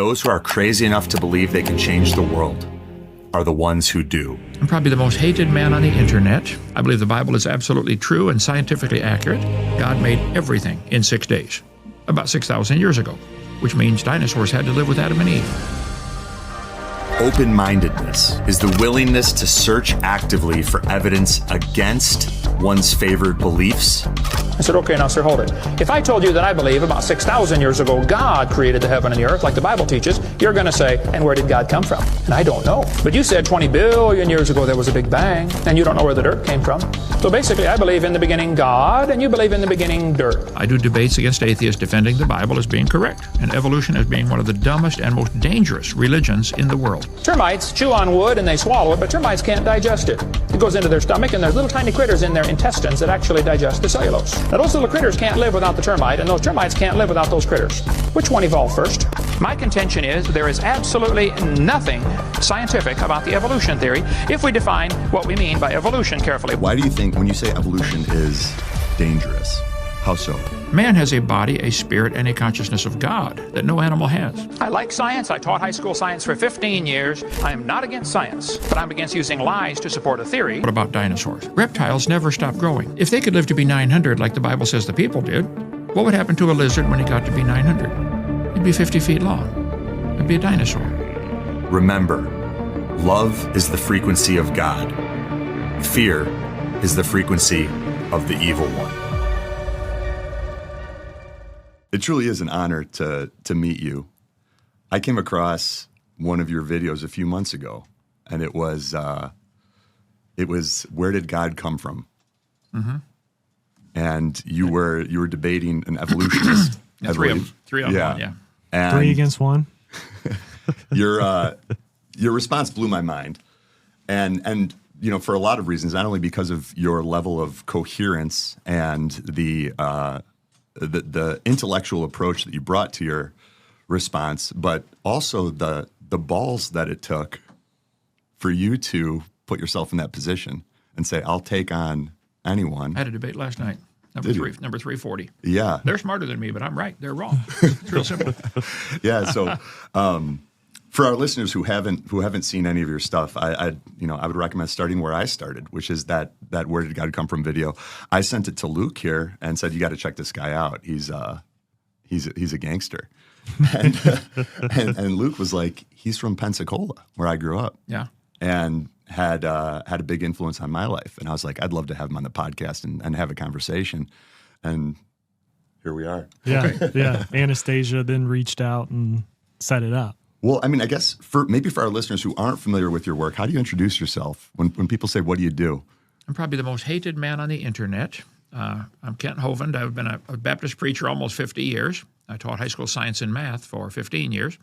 Those who are crazy enough to believe they can change the world are the ones who do. I'm probably the most hated man on the internet. I believe the Bible is absolutely true and scientifically accurate. God made everything in 6 days, about 6,000 years ago, which means dinosaurs had to live with Adam and Eve. Open-mindedness is the willingness to search actively for evidence against one's favored beliefs. I said, okay, now, sir, hold it. If I told you that I believe about 6,000 years ago God created the heaven and the earth, like the Bible teaches, you're going to say, and where did God come from? And I don't know. But you said 20 billion years ago there was a big bang, and you don't know where the dirt came from. So basically, I believe in the beginning God, and you believe in the beginning dirt. I do debates against atheists defending the Bible as being correct, and evolution as being one of the dumbest and most dangerous religions in the world. Termites chew on wood and they swallow it, but termites can't digest it. It goes into their stomach, and there's little tiny critters in their intestines that actually digest the cellulose. Now, those little critters can't live without the termite, and those termites can't live without those critters. Which one evolved first? My contention is there is absolutely nothing scientific about the evolution theory if we define what we mean by evolution carefully. Why do you think when you say evolution is dangerous? How so? Man has a body, a spirit, and a consciousness of God that no animal has. I like science. I taught high school science for 15 years. I am not against science, but I'm against using lies to support a theory. What about dinosaurs? Reptiles never stop growing. If they could live to be 900 like the Bible says the people did, what would happen to a lizard when he got to be 900? He'd be 50 feet long. It'd be a dinosaur. Remember, love is the frequency of God. Fear is the frequency of the evil one. It truly is an honor to meet you. I came across one of your videos a few months ago, and it was where did God come from? Mm-hmm. And you were debating an evolutionist. Three on one, yeah. And 3 against 1. Your response blew my mind, and you know, for a lot of reasons, not only because of your level of coherence and the intellectual approach that you brought to your response, but also the balls that it took for you to put yourself in that position and say, I'll take on anyone. I had a debate last night, number 340. Yeah. They're smarter than me, but I'm right. They're wrong. It's real simple. Yeah, so for our listeners who haven't seen any of your stuff, I would recommend starting where I started, which is that Where Did God Come From video. I sent it to Luke here and said, you got to check this guy out. He's a gangster. And Luke was like, he's from Pensacola, where I grew up. Yeah. And had a big influence on my life. And I was like, I'd love to have him on the podcast and have a conversation. And here we are. Yeah, Okay. yeah. Anastasia then reached out and set it up. Well, I mean, I guess for our listeners who aren't familiar with your work, how do you introduce yourself? When people say, what do you do? I'm probably the most hated man on the internet. I'm Kent Hovind. I've been a Baptist preacher almost 50 years. I taught high school science and math for 15 years.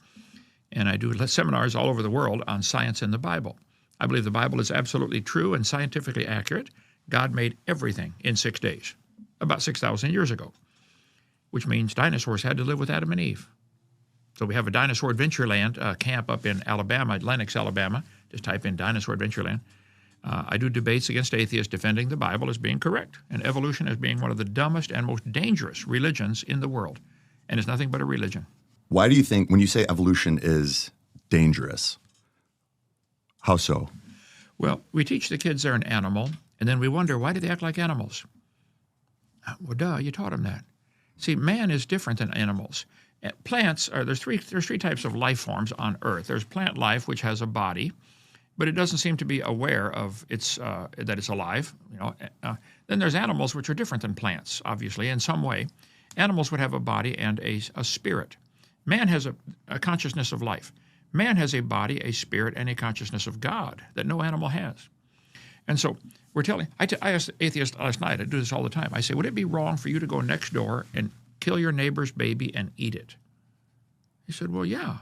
And I do seminars all over the world on science and the Bible. I believe the Bible is absolutely true and scientifically accurate. God made everything in 6 days, about 6,000 years ago, which means dinosaurs had to live with Adam and Eve. So we have a Dinosaur Adventureland camp up in Alabama, Lenox, Alabama. Just type in Dinosaur Adventureland. I do debates against atheists defending the Bible as being correct and evolution as being one of the dumbest and most dangerous religions in the world. And it's nothing but a religion. Why do you think, when you say evolution is dangerous, how so? Well, we teach the kids they're an animal, and then we wonder, why do they act like animals? Well, duh, you taught them that. See, man is different than animals. Plants there's three types of life forms on Earth. There's plant life, which has a body, but it doesn't seem to be aware of that it's alive. Then there's animals, which are different than plants, obviously, in some way. Animals would have a body and a spirit. Man has a consciousness of life. Man has a body, a spirit, and a consciousness of God that no animal has. And so we're telling. I asked the atheist last night. I do this all the time. I say, would it be wrong for you to go next door and kill your neighbor's baby and eat it? He said, well, yeah.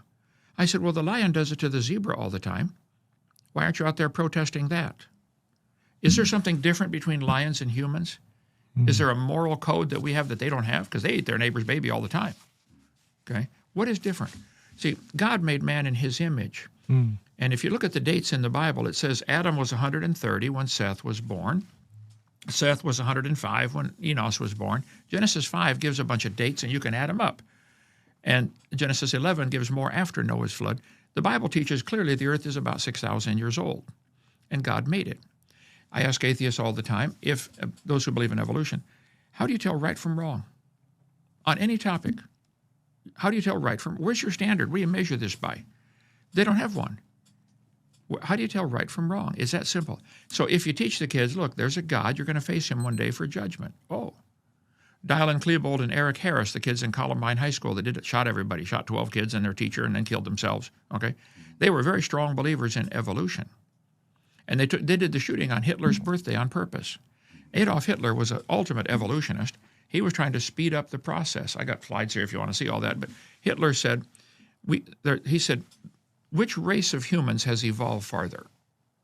I said, well, the lion does it to the zebra all the time. Why aren't you out there protesting that? Is there something different between lions and humans? Is there a moral code that we have that they don't have? Because they eat their neighbor's baby all the time. Okay? What is different? See, God made man in his image. And if you look at the dates in the Bible, it says Adam was 130 when Seth was born. Seth was 105 when Enos was born. Genesis 5 gives a bunch of dates, and you can add them up. And Genesis 11 gives more after Noah's flood. The Bible teaches clearly the earth is about 6,000 years old, and God made it. I ask atheists all the time, if those who believe in evolution, how do you tell right from wrong? On any topic, how do you tell right from, where's your standard? Where do you measure this by? They don't have one. How do you tell right from wrong? It's that simple. So if you teach the kids, look, there's a God, you're going to face him one day for judgment. Oh. Dylan Klebold and Eric Harris, the kids in Columbine High School that did it, shot everybody, shot 12 kids and their teacher and then killed themselves. Okay, they were very strong believers in evolution. And they did the shooting on Hitler's birthday on purpose. Adolf Hitler was an ultimate evolutionist. He was trying to speed up the process. I got slides here if you want to see all that. But Hitler said, he said, which race of humans has evolved farther?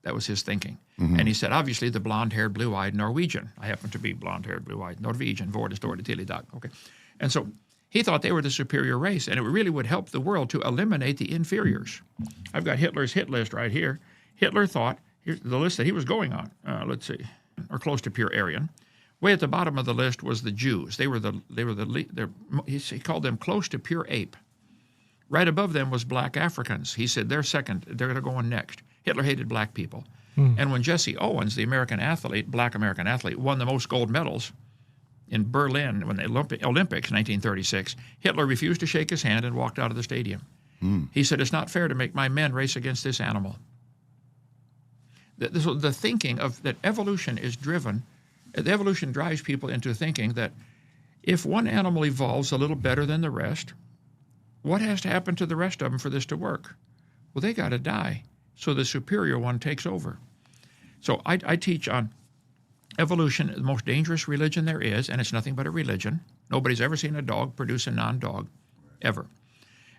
That was his thinking. Mm-hmm. And he said, obviously, the blonde-haired, blue-eyed Norwegian. I happen to be blonde-haired, blue-eyed Norwegian, vår står det till I dag. Okay. And so he thought they were the superior race, and it really would help the world to eliminate the inferiors. I've got Hitler's hit list right here. Hitler thought, here's the list that he was going on, let's see, or close to pure Aryan. Way at the bottom of the list was the Jews. He called them close to pure ape. Right above them was black Africans. He said they're second, they're going next. Hitler hated black people. And when Jesse Owens, the American athlete, black American athlete, won the most gold medals in Berlin when the Olympics, 1936, Hitler refused to shake his hand and walked out of the stadium. He said, it's not fair to make my men race against this animal. The thinking of that evolution is driven, evolution drives people into thinking that if one animal evolves a little better than the rest, what has to happen to the rest of them for this to work? Well, they got to die, so the superior one takes over. So I teach on evolution, the most dangerous religion there is, and it's nothing but a religion. Nobody's ever seen a dog produce a non-dog, ever.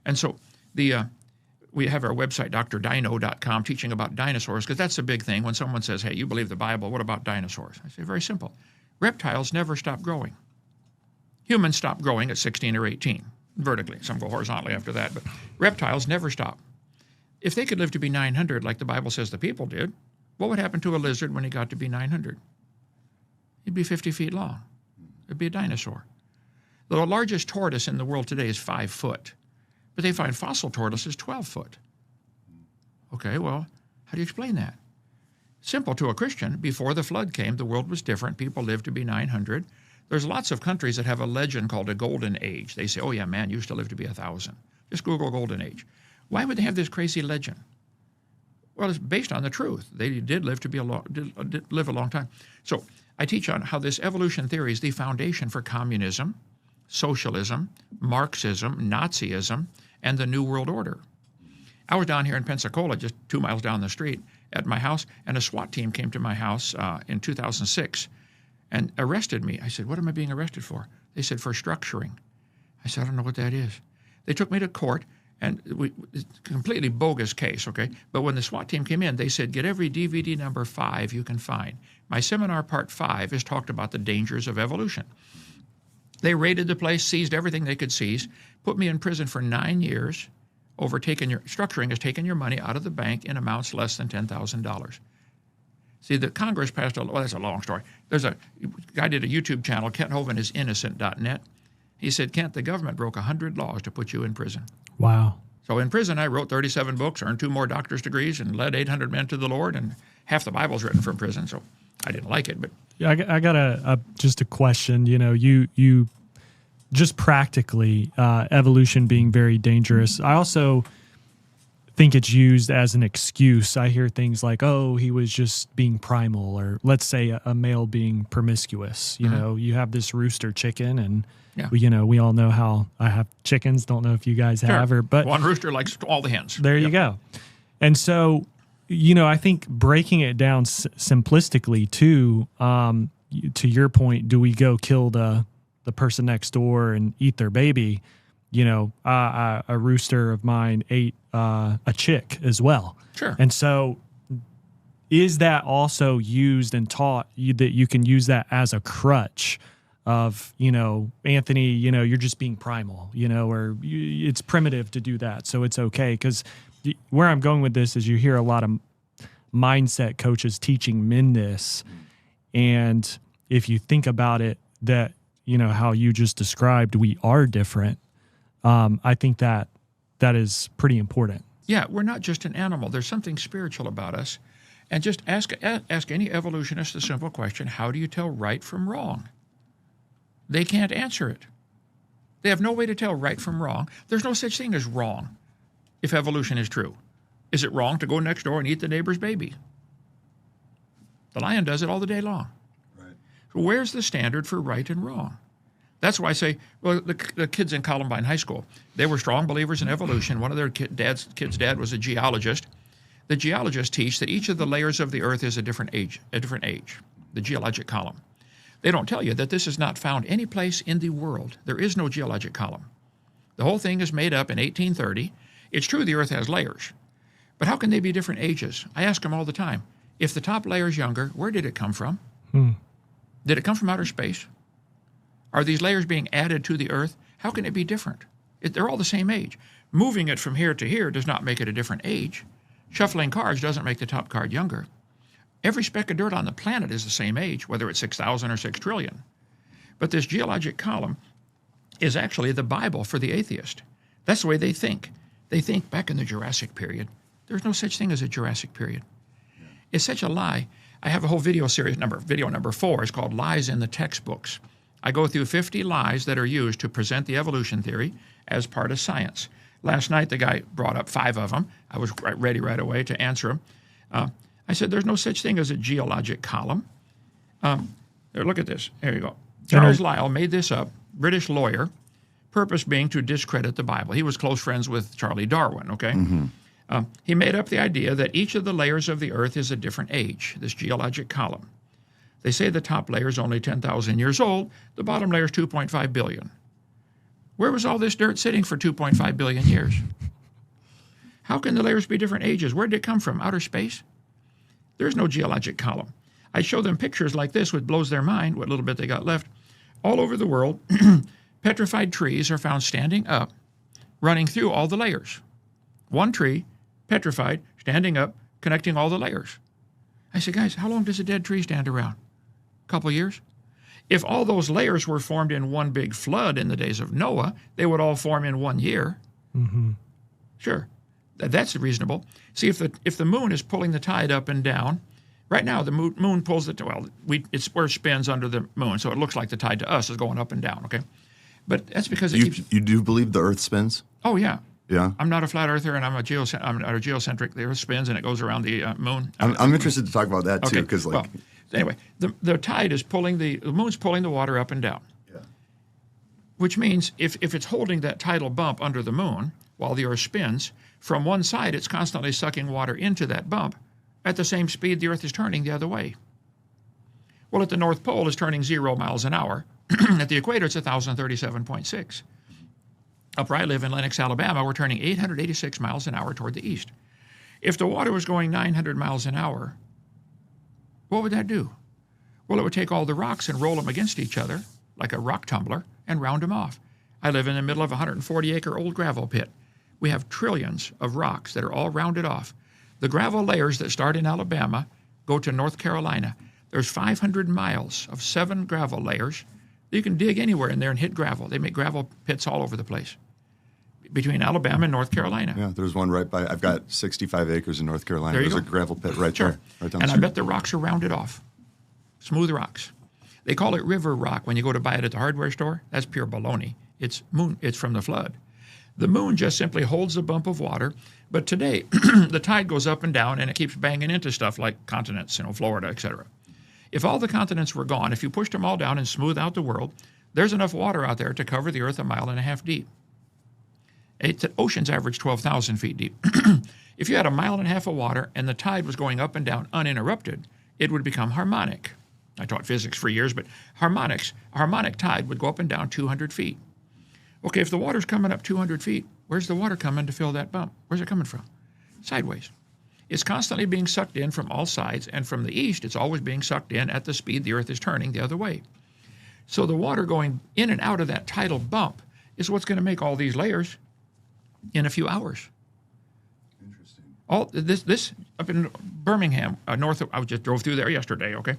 And so we have our website, drdino.com, teaching about dinosaurs, because that's a big thing. When someone says, hey, you believe the Bible, what about dinosaurs? I say, very simple. Reptiles never stop growing. Humans stop growing at 16 or 18, vertically. Some go horizontally after that, but reptiles never stop. If they could live to be 900, like the Bible says the people did, what would happen to a lizard when he got to be 900? He'd be 50 feet long. It'd be a dinosaur. The largest tortoise in the world today is 5 foot, but they find fossil tortoises 12 foot. Okay, well, how do you explain that? Simple to a Christian. Before the flood came, the world was different. People lived to be 900. There's lots of countries that have a legend called a golden age. They say, oh yeah, man used to live to be 1,000. Just Google golden age. Why would they have this crazy legend? Well, it's based on the truth. They did live to be live a long time. So I teach on how this evolution theory is the foundation for communism, socialism, Marxism, Nazism, and the New World Order. I was down here in Pensacola, just 2 miles down the street, at my house, and a SWAT team came to my house in 2006 and arrested me. I said, what am I being arrested for? They said, for structuring. I said, I don't know what that is. They took me to court, and it's a completely bogus case, okay? But when the SWAT team came in, they said, get every DVD number 5 you can find. My seminar part 5 is talked about the dangers of evolution. They raided the place, seized everything they could seize, put me in prison for 9 years over structuring has taken your money out of the bank in amounts less than $10,000. See, the Congress passed well, that's a long story. There's a guy did a YouTube channel, Kent Hovind is innocent.net. He said, Kent, the government broke 100 laws to put you in prison. Wow. So in prison, I wrote 37 books, earned 2 more doctor's degrees, and led 800 men to the Lord, and half the Bible's written from prison, so I didn't like it. But yeah, I got just a question. You know, you just practically, evolution being very dangerous. I also think it's used as an excuse. I hear things like, oh, he was just being primal, or let's say a male being promiscuous. You know, you have this rooster chicken, and we all know how I have chickens. Don't know if you guys have, but one rooster likes all the hens. There you go. And so, I think breaking it down simplistically too, to your point, do we go kill the person next door and eat their baby? A rooster of mine ate a chick as well. Sure. And so is that also used and taught that you can use that as a crutch of, Anthony, you're just being primal, or it's primitive to do that. So it's okay. Because where I'm going with this is you hear a lot of mindset coaches teaching men this. And if you think about it, that, how you just described, we are different. I think that is pretty important. Yeah, we're not just an animal. There's something spiritual about us. And just ask any evolutionist a simple question: how do you tell right from wrong? They can't answer it. They have no way to tell right from wrong. There's no such thing as wrong if evolution is true. Is it wrong to go next door and eat the neighbor's baby? The lion does it all the day long. Right. So where's the standard for right and wrong? That's why I say, well, the kids in Columbine High School, they were strong believers in evolution. One of their kids' dad was a geologist. The geologists teach that each of the layers of the earth is a different age, the geologic column. They don't tell you that this is not found any place in the world. There is no geologic column. The whole thing is made up in 1830. It's true the earth has layers, but how can they be different ages? I ask them all the time, if the top layer is younger, where did it come from? Did it come from outer space? Are these layers being added to the earth? How can it be different? They're all the same age. Moving it from here to here does not make it a different age. Shuffling cards doesn't make the top card younger. Every speck of dirt on the planet is the same age, whether it's 6,000 or 6 trillion. But this geologic column is actually the Bible for the atheist. That's the way they think. They think back in the Jurassic period. There's no such thing as a Jurassic period. It's such a lie. I have a whole video number 4 is called Lies in the Textbooks. I go through 50 lies that are used to present the evolution theory as part of science. Last night, the guy brought up 5 of them. I was ready right away to answer them. I said, there's no such thing as a geologic column. There, look at this. There you go. Charles Lyell made this up, British lawyer, purpose being to discredit the Bible. He was close friends with Charlie Darwin, okay? He made up the idea that each of the layers of the earth is a different age, this geologic column. They say the top layer is only 10,000 years old. The bottom layer is 2.5 billion. Where was all this dirt sitting for 2.5 billion years? How can the layers be different ages? Where did it come from? Outer space? There's no geologic column. I show them pictures like this, which blows their mind, what little bit they got left. All over the world, petrified trees are found standing up, running through all the layers. One tree, petrified, standing up, connecting all the layers. I said, guys, how long does a dead tree stand around? A couple years? If all those layers were formed in one big flood in the days of Noah, they would all form in 1 year. Sure, that's reasonable. See, if the moon is pulling the tide up and down, right now the moon pulls it, it's where it spins under the moon, so it looks like the tide to us is going up and down, okay? But that's because You do believe the earth spins? Oh, yeah. Yeah. I'm not a flat earther, and I'm not a geocentric. The earth spins, and it goes around the moon. I'm interested to talk about that, too, because anyway, the tide is pulling the moon's pulling the water up and down. Yeah. Which means if it's holding that tidal bump under the moon while the earth spins, from one side it's constantly sucking water into that bump at the same speed the earth is turning the other way. Well, at the North Pole it's turning 0 miles an hour. At the equator it's 1,037.6. Up where I live in Lenox, Alabama, we're turning 886 miles an hour toward the east. If the water was going 900 miles an hour, what would that do? Well, it would take all the rocks and roll them against each other like a rock tumbler and round them off. I live in the middle of a 140-acre old gravel pit. We have trillions of rocks that are all rounded off. The gravel layers that start in Alabama go to North Carolina. There's 500 miles of 7 gravel layers. You can dig anywhere in there and hit gravel. They make gravel pits all over the place between Alabama and North Carolina. Yeah, there's one right by, I've got 65 acres in North Carolina. There's a gravel pit right sure. there, right down the And I street. bet the rocks are rounded off. Smooth rocks. They call it river rock when you go to buy it at the hardware store. That's pure baloney. It's from the flood. The moon just simply holds a bump of water, but today the tide goes up and down and it keeps banging into stuff like continents, Florida, etc. If all the continents were gone, if you pushed them all down and smoothed out the world, there's enough water out there to cover the earth 1.5 miles deep. The oceans average 12,000 feet deep. If you had 1.5 miles of water and the tide was going up and down uninterrupted, it would become harmonic. I taught physics for years, but a harmonic tide would go up and down 200 feet. Okay, if the water's coming up 200 feet, where's the water coming to fill that bump? Where's it coming from? Sideways. It's constantly being sucked in from all sides, and from the east, it's always being sucked in at the speed the earth is turning the other way. So the water going in and out of that tidal bump is what's going to make all these layers in a few hours. Interesting. All this up in Birmingham, I just drove through there yesterday, okay?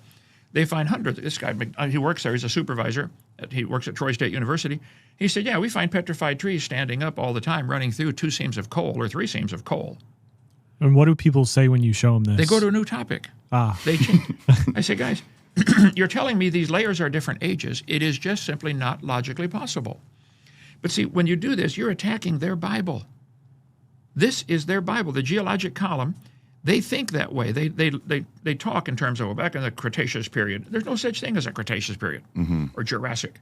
They find hundreds. This guy, he works there. He's a supervisor. He works at Troy State University. He said, yeah, we find petrified trees standing up all the time, running through 2 seams of coal or 3 seams of coal. And what do people say when you show them this? They go to a new topic. They change. I say, guys, you're telling me these layers are different ages. It is just simply not logically possible. But see, when you do this, you're attacking their Bible. This is their Bible, the geologic column. They think that way. They talk in terms of, well, back in the Cretaceous period. There's no such thing as a Cretaceous period or Jurassic.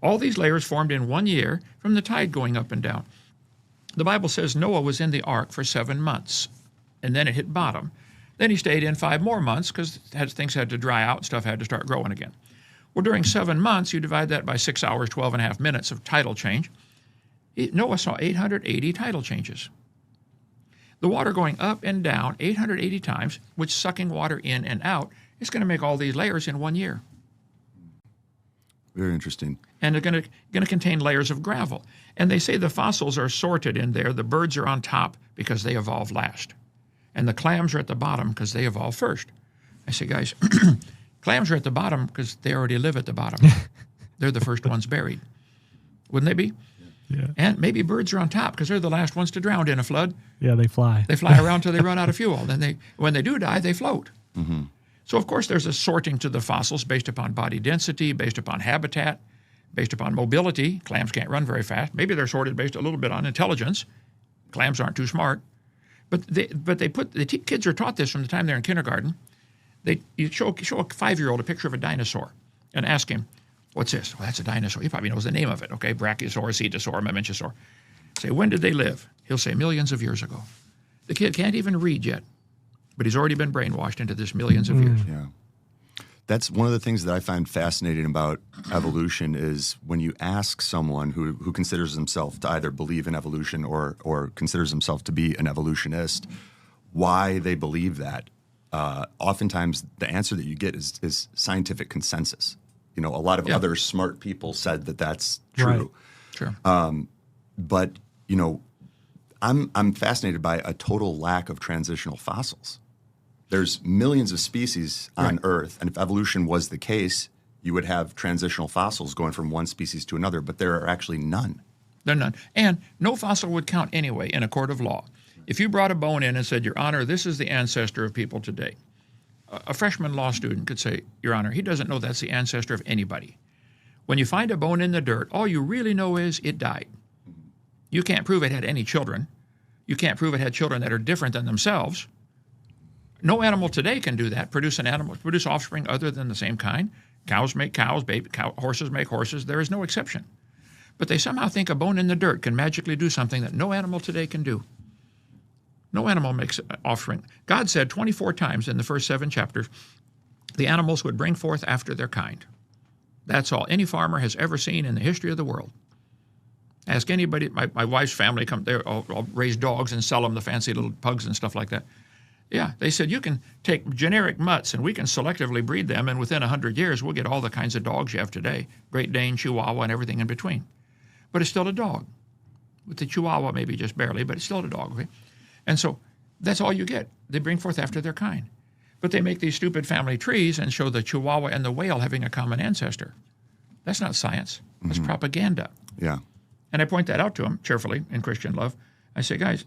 All these layers formed in 1 year from the tide going up and down. The Bible says Noah was in the ark for 7 months, and then it hit bottom. Then he stayed in 5 more months because things had to dry out and stuff had to start growing again. Well, during 7 months, you divide that by 6 hours, 12 and a half minutes of tidal change. Noah saw 880 tidal changes. The water going up and down 880 times, which sucking water in and out, is going to make all these layers in 1 year. Very interesting. And they're going to contain layers of gravel. And they say the fossils are sorted in there. The birds are on top because they evolved last. And the clams are at the bottom because they evolved first. I say, guys, clams are at the bottom because they already live at the bottom. They're the first ones buried. Wouldn't they be? Yeah. And maybe birds are on top because they're the last ones to drown in a flood. Yeah, they fly. They fly around till they run out of fuel. Then when they do die, they float. So, of course, there's a sorting to the fossils based upon body density, based upon habitat, based upon mobility. Clams can't run very fast. Maybe they're sorted based a little bit on intelligence. Clams aren't too smart. But kids are taught this from the time they're in kindergarten. You show a 5-year-old a picture of a dinosaur and ask him, what's this? Well, that's a dinosaur. He probably knows the name of it, okay? Brachiosaur, Cetosaur, Mamenchisaur. Say, when did they live? He'll say millions of years ago. The kid can't even read yet, but he's already been brainwashed into this millions of years. Yeah. That's one of the things that I find fascinating about evolution is when you ask someone who considers himself to either believe in evolution or considers himself to be an evolutionist, why they believe that. Oftentimes the answer that you get is scientific consensus. You know, a lot of other smart people said that that's true. Right. Sure. But, you know, I'm fascinated by a total lack of transitional fossils. There's millions of species on Earth, and if evolution was the case, you would have transitional fossils going from one species to another, but there are actually none. There are none. And no fossil would count anyway in a court of law. If you brought a bone in and said, Your Honor, this is the ancestor of people today, a freshman law student could say, Your Honor, he doesn't know that's the ancestor of anybody. When you find a bone in the dirt, all you really know is it died. You can't prove it had any children. You can't prove it had children that are different than themselves. No animal today can do that, produce offspring other than the same kind. Cows make cows, horses make horses. There is no exception. But they somehow think a bone in the dirt can magically do something that no animal today can do. No animal makes offspring. God said 24 times in the first 7 chapters, the animals would bring forth after their kind. That's all any farmer has ever seen in the history of the world. Ask anybody, my wife's family, I'll raise dogs and sell them, the fancy little pugs and stuff like that. Yeah, they said you can take generic mutts and we can selectively breed them, and within 100 years we'll get all the kinds of dogs you have today, Great Dane, Chihuahua, and everything in between. But it's still a dog. With the Chihuahua, maybe just barely, but it's still a dog. Okay? And so that's all you get. They bring forth after their kind. But they make these stupid family trees and show the Chihuahua and the whale having a common ancestor. That's not science. That's propaganda. Yeah. And I point that out to them cheerfully in Christian love. I say, guys,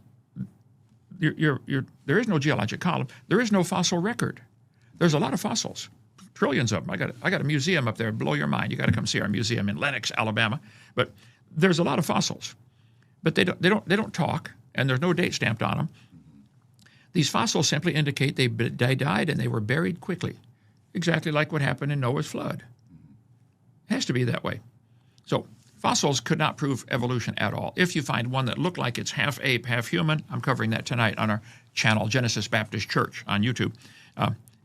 there is no geologic column. There is no fossil record. There's a lot of fossils, trillions of them. I got a museum up there, blow your mind. You got to come see our museum in Lenox, Alabama. But there's a lot of fossils, but they don't talk, and there's no date stamped on them. These fossils simply indicate they died and they were buried quickly, exactly like what happened in Noah's flood. It has to be that way. So fossils could not prove evolution at all. If you find one that looked like it's half ape, half human, I'm covering that tonight on our channel, Genesis Baptist Church on YouTube.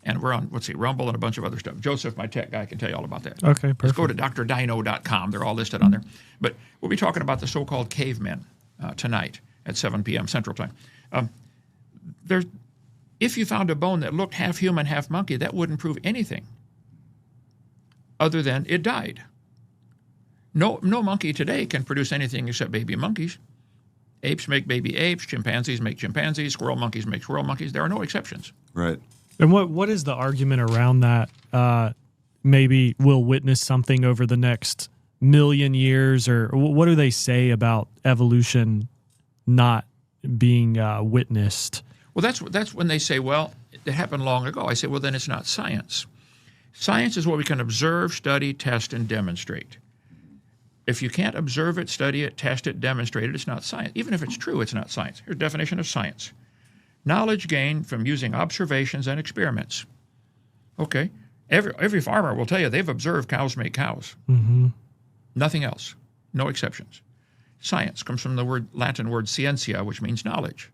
And we're on, Rumble and a bunch of other stuff. Joseph, my tech guy, can tell you all about that. Okay, perfect. Let's go to drdino.com. They're all listed on there. But we'll be talking about the so-called cavemen tonight at 7 p.m. Central Time. If you found a bone that looked half human, half monkey, that wouldn't prove anything other than it died. No monkey today can produce anything except baby monkeys. Apes make baby apes. Chimpanzees make chimpanzees. Squirrel monkeys make squirrel monkeys. There are no exceptions. Right. And what is the argument around that? maybe we'll witness something over the next million years, or what do they say about evolution not being witnessed? Well, that's when they say, well, it happened long ago. I say, well, then it's not science. Science is what we can observe, study, test, and demonstrate. If you can't observe it, study it, test it, demonstrate it, it's not science. Even if it's true, it's not science. Here's a definition of science. Knowledge gained from using observations and experiments. Okay. Every farmer will tell you they've observed cows make cows. Mm-hmm. Nothing else. No exceptions. Science comes from the Latin word scientia, which means knowledge.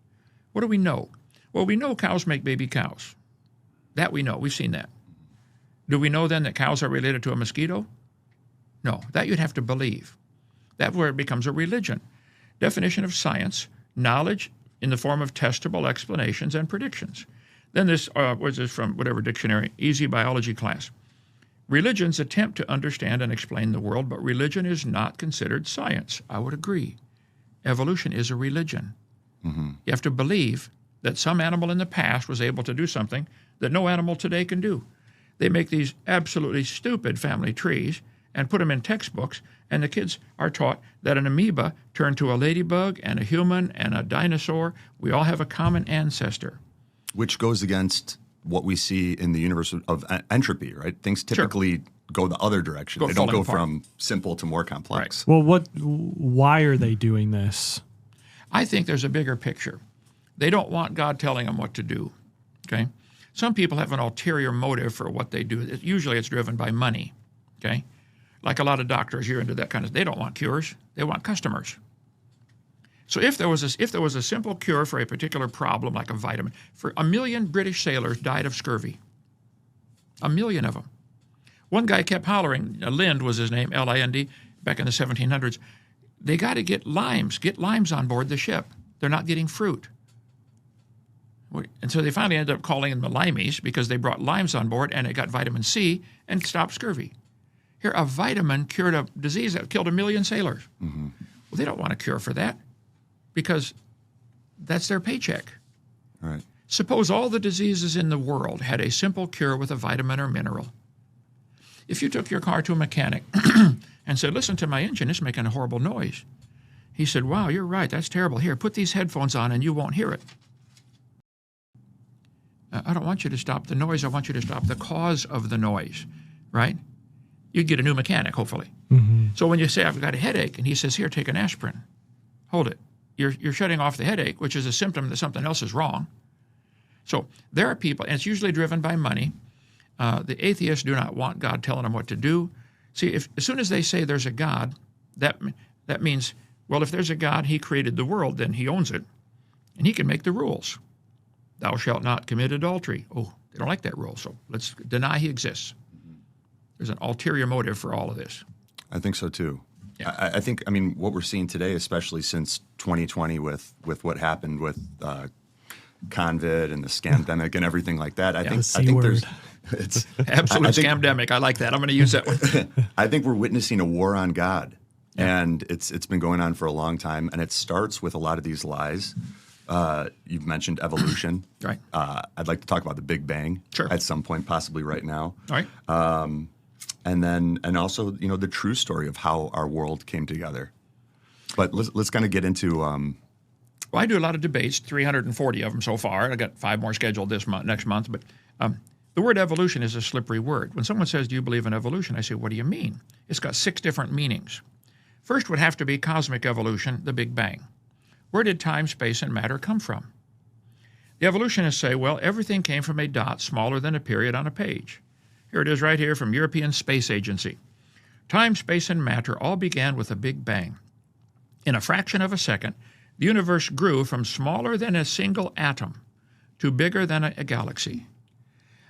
What do we know? Well, we know cows make baby cows. That we know. We've seen that. Do we know then that cows are related to a mosquito? No. That you'd have to believe. That's where it becomes a religion. Definition of science, knowledge in the form of testable explanations and predictions. Then this was this from whatever dictionary, easy biology class. Religions attempt to understand and explain the world, but religion is not considered science. I would agree. Evolution is a religion. Mm-hmm. You have to believe that some animal in the past was able to do something that no animal today can do. They make these absolutely stupid family trees and put them in textbooks, and the kids are taught that an amoeba turned to a ladybug and a human and a dinosaur. We all have a common ancestor. Which goes against what we see in the universe of entropy, right? Things typically go the other direction. They don't go from simple to more complex. Well, why are they doing this? I think there's a bigger picture. They don't want God telling them what to do, okay? Some people have an ulterior motive for what they do. Usually it's driven by money, okay? Like a lot of doctors, you're into that kind of, they don't want cures, they want customers. So if there was a simple cure for a particular problem, like a vitamin, for 1 million British sailors died of scurvy. 1 million of them. One guy kept hollering, Lind was his name, L-I-N-D, back in the 1700s, they got to get limes on board the ship. They're not getting fruit. And so they finally ended up calling them the limeys because they brought limes on board and it got vitamin C and stopped scurvy. Here, a vitamin cured a disease that killed 1 million sailors. Mm-hmm. Well, they don't want a cure for that because that's their paycheck. Right. Suppose all the diseases in the world had a simple cure with a vitamin or mineral. If you took your car to a mechanic and said, listen to my engine, it's making a horrible noise. He said, wow, you're right, that's terrible. Here, put these headphones on and you won't hear it. I don't want you to stop the noise. I want you to stop the cause of the noise, right? You'd get a new mechanic, hopefully. Mm-hmm. So when you say, I've got a headache, and he says, here, take an aspirin. Hold it. You're shutting off the headache, which is a symptom that something else is wrong. So there are people, and it's usually driven by money. The atheists do not want God telling them what to do. See, as soon as they say there's a God, that means, well, if there's a God, he created the world, then he owns it, and he can make the rules. Thou shalt not commit adultery. Oh, they don't like that rule, so let's deny he exists. There's an ulterior motive for all of this. I think so too. Yeah. I think, what we're seeing today, especially since 2020 with what happened with COVID and the scamdemic and everything like that, I think there's it's absolute scamdemic. I like that. I'm going to use that one. I think we're witnessing a war on God, and it's been going on for a long time, and it starts with a lot of these lies. You've mentioned evolution. Right. I'd like to talk about the Big Bang at some point, possibly right now. All right. And also, the true story of how our world came together. But let's kind of get into. Well, I do a lot of debates, 340 of them so far. I got 5 more scheduled next month. But the word evolution is a slippery word. When someone says, "Do you believe in evolution?" I say, "What do you mean?" It's got 6 different meanings. First would have to be cosmic evolution, the Big Bang. Where did time, space, and matter come from? The evolutionists say, well, everything came from a dot smaller than a period on a page. Here it is right here from European Space Agency. Time, space, and matter all began with a Big Bang. In a fraction of a second, the universe grew from smaller than a single atom to bigger than a galaxy.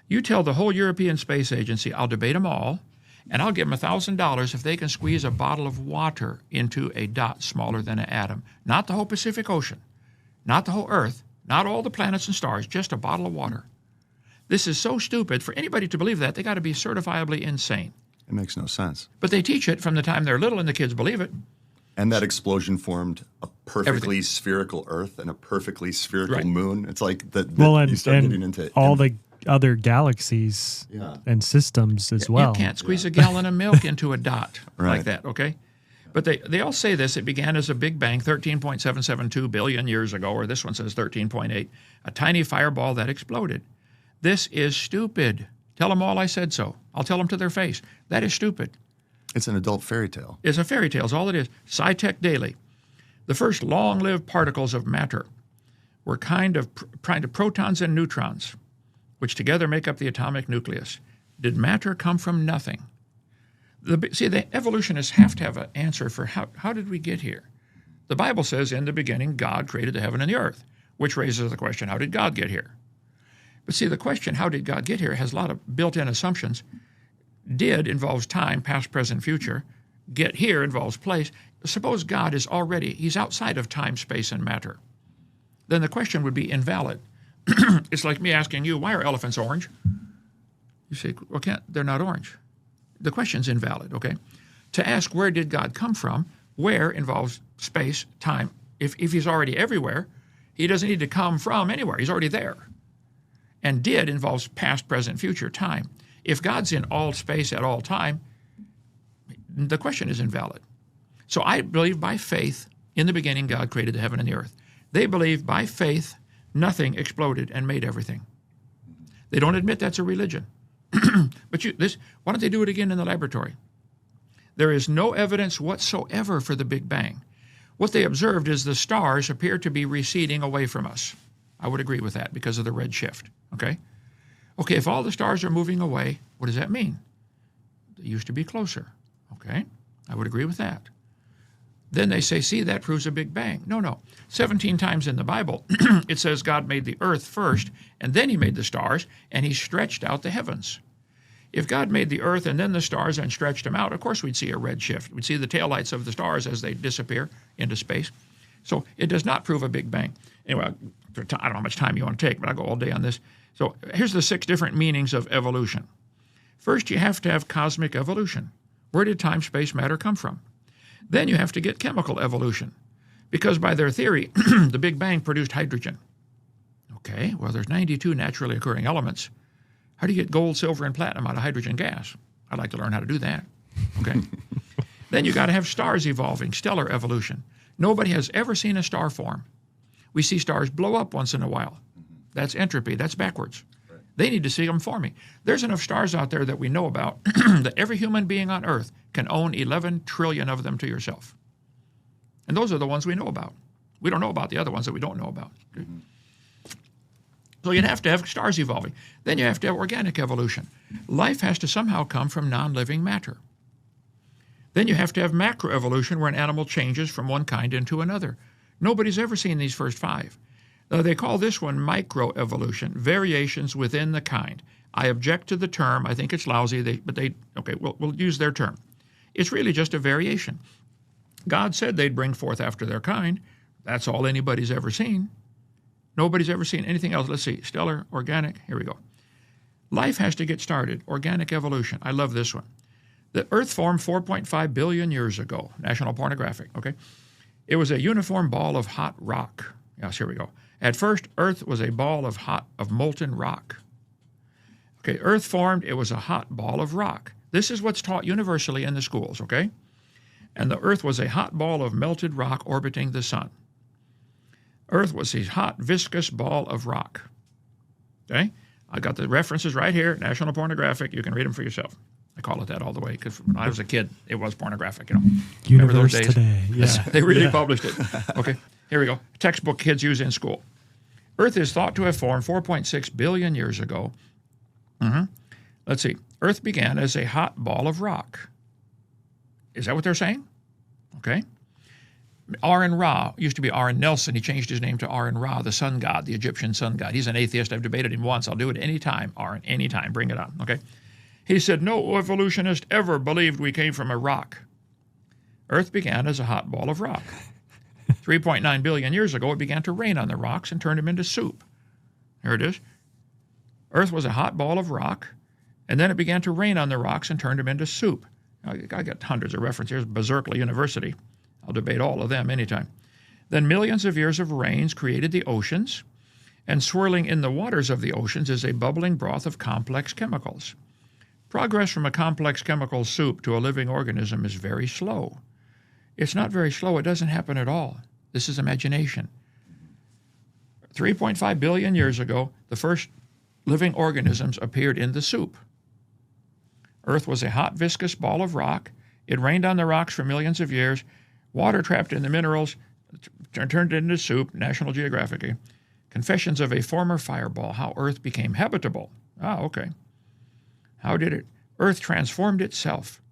You tell the whole European Space Agency, I'll debate them all, and I'll give them $1,000 if they can squeeze a bottle of water into a dot smaller than an atom. Not the whole Pacific Ocean, not the whole Earth, not all the planets and stars, just a bottle of water. This is so stupid. For anybody to believe that, they got to be certifiably insane. It makes no sense. But they teach it from the time they're little, and the kids believe it. And that explosion formed a spherical Earth and a perfectly spherical moon. It's like you start getting into all the other galaxies and systems as well. You can't squeeze a gallon of milk into a dot Right. like that, okay? But they all say this. It began as a Big Bang 13.772 billion years ago, or this one says 13.8, a tiny fireball that exploded. This is stupid. Tell them all I said so. I'll tell them to their face. That is stupid. It's an adult fairy tale. It's a fairy tale is all it is. SciTech Daily. The first long-lived particles of matter were kind of protons and neutrons, which together make up the atomic nucleus. Did matter come from nothing? The evolutionists have to have an answer for how did we get here? The Bible says, in the beginning, God created the heaven and the earth, which raises the question, how did God get here? But see, the question, how did God get here, has a lot of built-in assumptions. Did involves time, past, present, future. Get here involves place. Suppose God is already, he's outside of time, space, and matter. Then the question would be invalid. It's like me asking you, why are elephants orange? You say, well, they're not orange. The question's invalid, okay? To ask where did God come from, where involves space, time. If he's already everywhere, he doesn't need to come from anywhere. He's already there. And did involves past, present, future, time. If God's in all space at all time, the question is invalid. So I believe by faith, in the beginning, God created the heaven and the earth. They believe by faith, nothing exploded and made everything. They don't admit that's a religion. But why don't they do it again in the laboratory? There is no evidence whatsoever for the Big Bang. What they observed is the stars appear to be receding away from us. I would agree with that because of the red shift, okay? Okay, if all the stars are moving away, what does that mean? They used to be closer, okay? I would agree with that. Then they say, see, that proves a Big Bang. No. 17 times in the Bible, it says God made the earth first, and then he made the stars, and he stretched out the heavens. If God made the earth and then the stars and stretched them out, of course we'd see a red shift. We'd see the taillights of the stars as they disappear into space. So it does not prove a Big Bang. Anyway, I don't know how much time you want to take, but I'll go all day on this. So here's the 6 different meanings of evolution. First, you have to have cosmic evolution. Where did time, space, matter come from? Then you have to get chemical evolution, because by their theory, the Big Bang produced hydrogen. Okay, well, there's 92 naturally occurring elements. How do you get gold, silver, and platinum out of hydrogen gas? I'd like to learn how to do that. Okay. Then you got to have stars evolving, stellar evolution. Nobody has ever seen a star form. We see stars blow up once in a while. That's entropy. That's backwards. They need to see them forming. There's enough stars out there that we know about that every human being on Earth can own 11 trillion of them to yourself. And those are the ones we know about. We don't know about the other ones that we don't know about. Mm-hmm. So you'd have to have stars evolving. Then you have to have organic evolution. Life has to somehow come from non-living matter. Then you have to have macroevolution, where an animal changes from one kind into another. Nobody's ever seen these first 5. They call this one microevolution, variations within the kind. I object to the term. I think it's lousy, we'll use their term. It's really just a variation. God said they'd bring forth after their kind. That's all anybody's ever seen. Nobody's ever seen anything else. Let's see, stellar, organic, here we go. Life has to get started, organic evolution. I love this one. The Earth formed 4.5 billion years ago, National Pornographic, okay? It was a uniform ball of hot rock. Yes, here we go. At first, Earth was a ball of molten rock. Okay, Earth formed, it was a hot ball of rock. This is what's taught universally in the schools, okay? And the Earth was a hot ball of melted rock orbiting the sun. Earth was a hot, viscous ball of rock. Okay? I got the references right here, National Pornographic. You can read them for yourself. I call it that all the way because when I was a kid, it was pornographic, Remember those days? Today, yeah. They really published it. Okay, here we go. Textbook kids use in school. Earth is thought to have formed 4.6 billion years ago. Let's see. Earth began as a hot ball of rock. Is that what they're saying? Okay. Aaron Ra used to be Aaron Nelson. He changed his name to Aaron Ra, the sun god, the Egyptian sun god. He's an atheist. I've debated him once. I'll do it anytime, Aaron, anytime. Bring it on, okay? He said, no evolutionist ever believed we came from a rock. Earth began as a hot ball of rock. 3.9 billion years ago, it began to rain on the rocks and turned them into soup. Here it is. Earth was a hot ball of rock, and then it began to rain on the rocks and turned them into soup. I got hundreds of references. Here's Berkeley University. I'll debate all of them anytime. Then millions of years of rains created the oceans, and swirling in the waters of the oceans is a bubbling broth of complex chemicals. Progress from a complex chemical soup to a living organism is very slow. It's not very slow. It doesn't happen at all. This is imagination. 3.5 billion years ago, the first living organisms appeared in the soup. Earth was a hot, viscous ball of rock. It rained on the rocks for millions of years. Water trapped in the minerals turned it into soup, National Geographic. Confessions of a former fireball, how Earth became habitable. Ah, okay. How did it? Earth transformed itself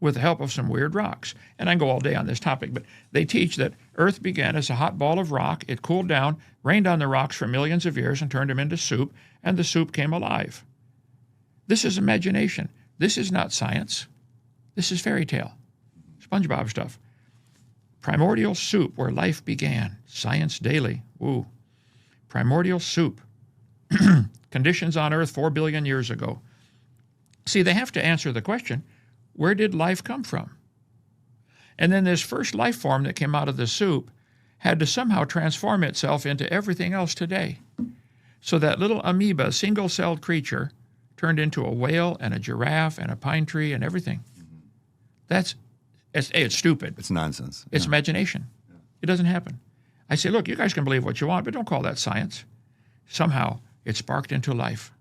with the help of some weird rocks. And I can go all day on this topic, but they teach that Earth began as a hot ball of rock. It cooled down, rained on the rocks for millions of years and turned them into soup, and the soup came alive. This is imagination. This is not science. This is fairy tale. SpongeBob stuff. Primordial soup where life began. Science Daily. Woo. Primordial soup. Conditions on Earth 4 billion years ago. See, they have to answer the question, where did life come from? And then this first life form that came out of the soup had to somehow transform itself into everything else today. So that little amoeba, single-celled creature, turned into a whale and a giraffe and a pine tree and everything. It's stupid. It's nonsense. It's imagination. It doesn't happen. I say, look, you guys can believe what you want, but don't call that science. Somehow it sparked into life.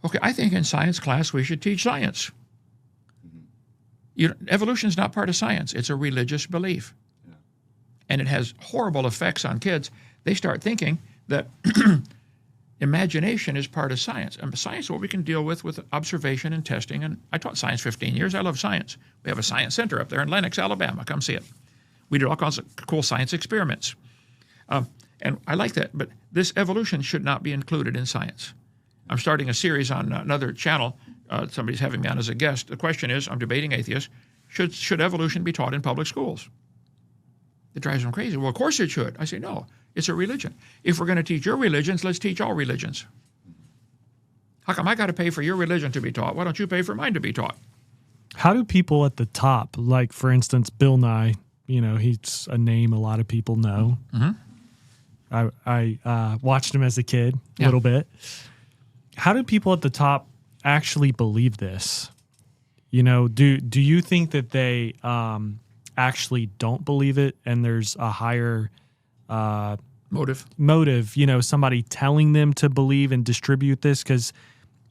Okay, I think in science class we should teach science. Evolution is not part of science. It's a religious belief. Yeah. And it has horrible effects on kids. They start thinking that imagination is part of science. And science is what we can deal with observation and testing. And I taught science 15 years. I love science. We have a science center up there in Lenox, Alabama. Come see it. We did all kinds of cool science experiments. And I like that. But this evolution should not be included in science. I'm starting a series on another channel. Somebody's having me on as a guest. The question is, I'm debating atheists, should evolution be taught in public schools? It drives them crazy. Well, of course it should. I say, no, it's a religion. If we're going to teach your religions, let's teach all religions. How come I got to pay for your religion to be taught? Why don't you pay for mine to be taught? How do people at the top, like, for instance, Bill Nye, he's a name a lot of people know. Mm-hmm. I watched him as a kid a little bit. How do people at the top actually believe this? Do you think that they actually don't believe it and there's a higher motive, somebody telling them to believe and distribute this? Because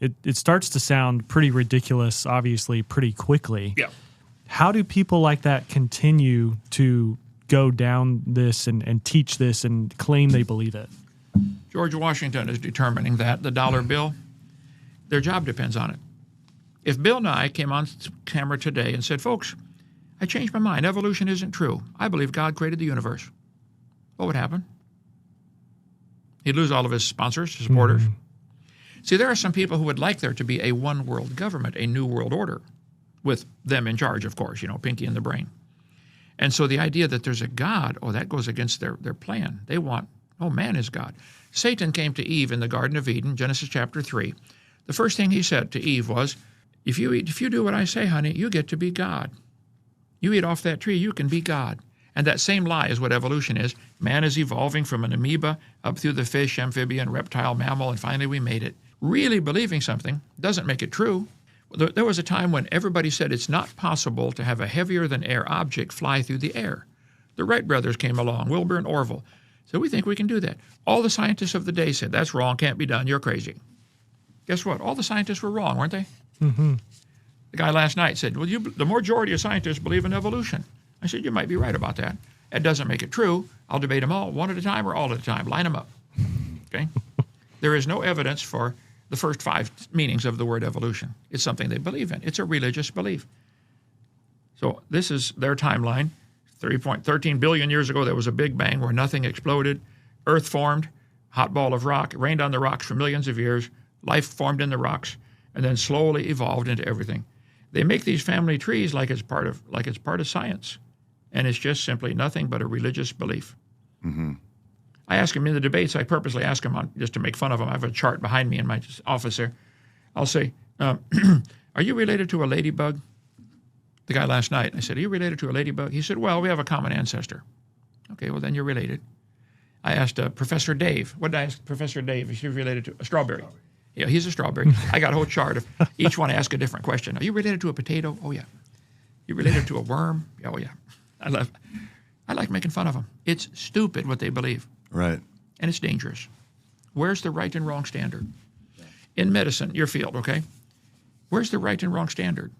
it starts to sound pretty ridiculous, obviously, pretty quickly. Yeah. How do people like that continue to go down this and teach this and claim they believe it? George Washington is determining that, the dollar bill, their job depends on it. If Bill Nye came on camera today and said, folks, I changed my mind, evolution isn't true, I believe God created the universe, what would happen? He'd lose all of his sponsors, his supporters. Mm-hmm. See, there are some people who would like there to be a one world government, a new world order, with them in charge, of course, Pinky in the brain. And so the idea that there's a God, that goes against their plan. They want, man is God. Satan came to Eve in the Garden of Eden, Genesis chapter 3. The first thing he said to Eve was, if you do what I say, honey, you get to be God. You eat off that tree, you can be God. And that same lie is what evolution is. Man is evolving from an amoeba up through the fish, amphibian, reptile, mammal, and finally we made it. Really believing something doesn't make it true. There was a time when everybody said it's not possible to have a heavier-than-air object fly through the air. The Wright brothers came along, Wilbur and Orville. So we think we can do that. All the scientists of the day said, that's wrong, can't be done, you're crazy. Guess what? All the scientists were wrong, weren't they? Mm-hmm. The guy last night said, well, the majority of scientists believe in evolution. I said, you might be right about that. That doesn't make it true. I'll debate them all, one at a time or all at a time. Line them up. Okay? There is no evidence for the first 5 meanings of the word evolution. It's something they believe in. It's a religious belief. So this is their timeline. 3.13 billion years ago, there was a big bang where nothing exploded. Earth formed, hot ball of rock, it rained on the rocks for millions of years. Life formed in the rocks, and then slowly evolved into everything. They make these family trees like it's part of science, and it's just simply nothing but a religious belief. Mm-hmm. I ask him in the debates. I purposely ask him just to make fun of him. I have a chart behind me in my office there. I'll say, "Are you related to a ladybug?" The guy last night, I said, "Are you related to a ladybug?" He said, "Well, we have a common ancestor." Okay, well then you're related. I asked Professor Dave. What did I ask Professor Dave? Is he related to a strawberry? Yeah, he's a strawberry. I got a whole chart of each one ask a different question. Are you related to a potato? Oh, yeah. You related to a worm? Oh, yeah. I like making fun of them. It's stupid what they believe. Right. And it's dangerous. Where's the right and wrong standard? In medicine, your field, okay? Where's the right and wrong standard?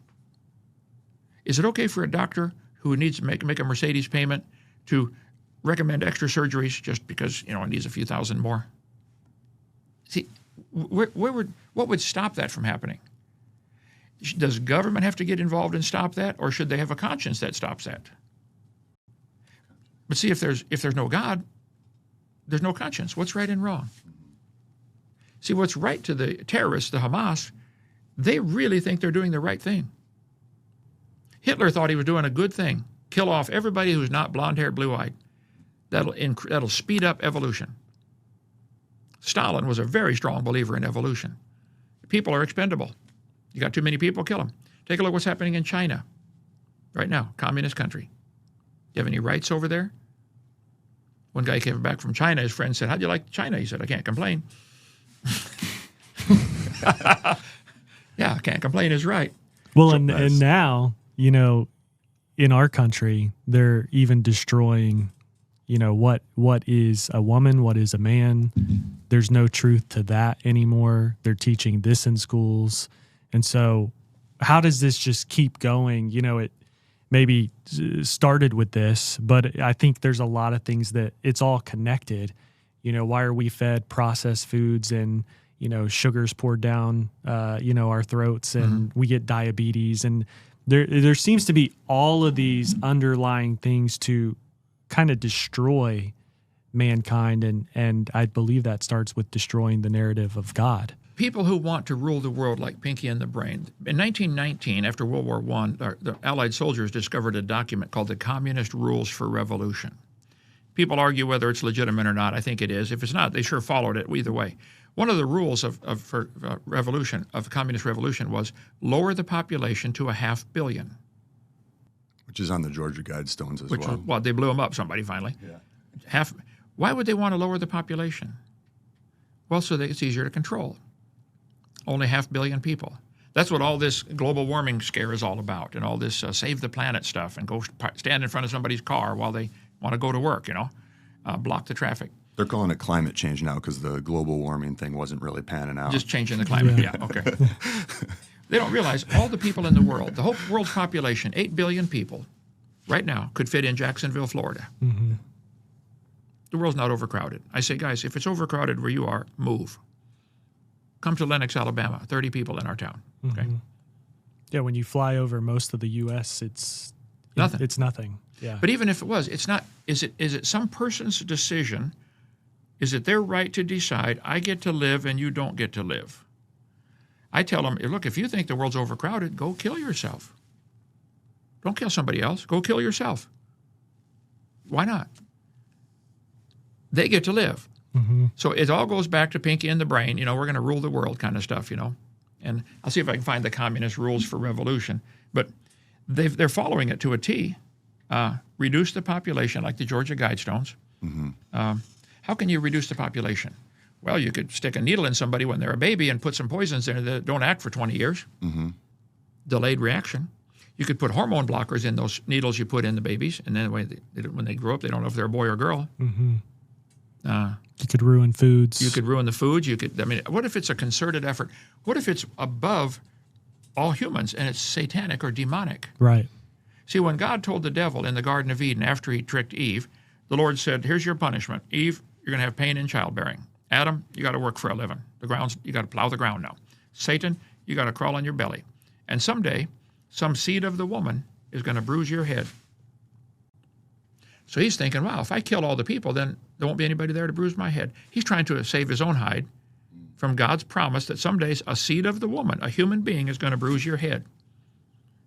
Is it okay for a doctor who needs to make a Mercedes payment to recommend extra surgeries just because, it needs a few thousand more? See, what would stop that from happening? Does government have to get involved and stop that, or should they have a conscience that stops that? But see, if there's no God, there's no conscience. What's right and wrong? See, what's right to the terrorists, the Hamas, they really think they're doing the right thing. Hitler thought he was doing a good thing. Kill off everybody who's not blonde-haired, blue-eyed. That'll speed up evolution. Stalin was a very strong believer in evolution. People are expendable. You got too many people, kill them. Take a look what's happening in China right now, communist country. Do you have any rights over there? One guy came back from China. His friend said, "How'd you like China?" He said, "I can't complain." Yeah, can't complain is right. Well, and now, in our country, they're even destroying, what is a woman, what is a man. There's no truth to that anymore. They're teaching this in schools. And so how does this just keep going? It maybe started with this, but I think there's a lot of things that it's all connected. Why are we fed processed foods and, sugars poured down, our throats, and we get diabetes. And there seems to be all of these underlying things to kind of destroy mankind. And I believe that starts with destroying the narrative of God. People who want to rule the world like Pinky and the Brain. In 1919, after World War I, the Allied soldiers discovered a document called the Communist Rules for Revolution. People argue whether it's legitimate or not. I think it is. If it's not, they sure followed it either way. One of the rules for revolution, of the communist revolution, was lower the population to 500 million. Which is on the Georgia Guidestones as well. Well, they blew them up, somebody finally. Yeah. Why would they want to lower the population? Well, so that it's easier to control. Only 500 million people. That's what all this global warming scare is all about, and all this save the planet stuff, and go stand in front of somebody's car while they want to go to work, block the traffic. They're calling it climate change now because the global warming thing wasn't really panning out. Just changing the climate, yeah okay. They don't realize all the people in the world, the whole world's population, 8 billion people, right now, could fit in Jacksonville, Florida. Mm-hmm. The world's not overcrowded. I say, guys, if it's overcrowded where you are, move. Come to Lenox, Alabama, 30 people in our town. Okay. Mm-hmm. Yeah, when you fly over most of the U.S., it's nothing. It's nothing. Yeah. But even if it was, it's not. Is it some person's decision? Is it their right to decide, I get to live and you don't get to live? I tell them, look, if you think the world's overcrowded, go kill yourself. Don't kill somebody else. Go kill yourself. Why not? They get to live. Mm-hmm. So it all goes back to Pinky and the Brain. We're going to rule the world kind of stuff, And I'll see if I can find the Communist Rules for Revolution. But they're following it to a T. Reduce the population, like the Georgia Guidestones. Mm-hmm. How can you reduce the population? Well, you could stick a needle in somebody when they're a baby and put some poisons in that don't act for 20 years. Mm-hmm. Delayed reaction. You could put hormone blockers in those needles you put in the babies, and then when they grow up, they don't know if they're a boy or a girl. Mm-hmm. You could ruin foods. You could ruin the foods. What if it's a concerted effort? What if it's above all humans and it's satanic or demonic? Right. See, when God told the devil in the Garden of Eden after he tricked Eve, the Lord said, here's your punishment. Eve, you're going to have pain in childbearing. Adam, you got to work for a living. You got to plow the ground now. Satan, you got to crawl on your belly. And someday, some seed of the woman is going to bruise your head. So he's thinking, wow, if I kill all the people, then there won't be anybody there to bruise my head. He's trying to save his own hide from God's promise that someday a seed of the woman, a human being, is going to bruise your head.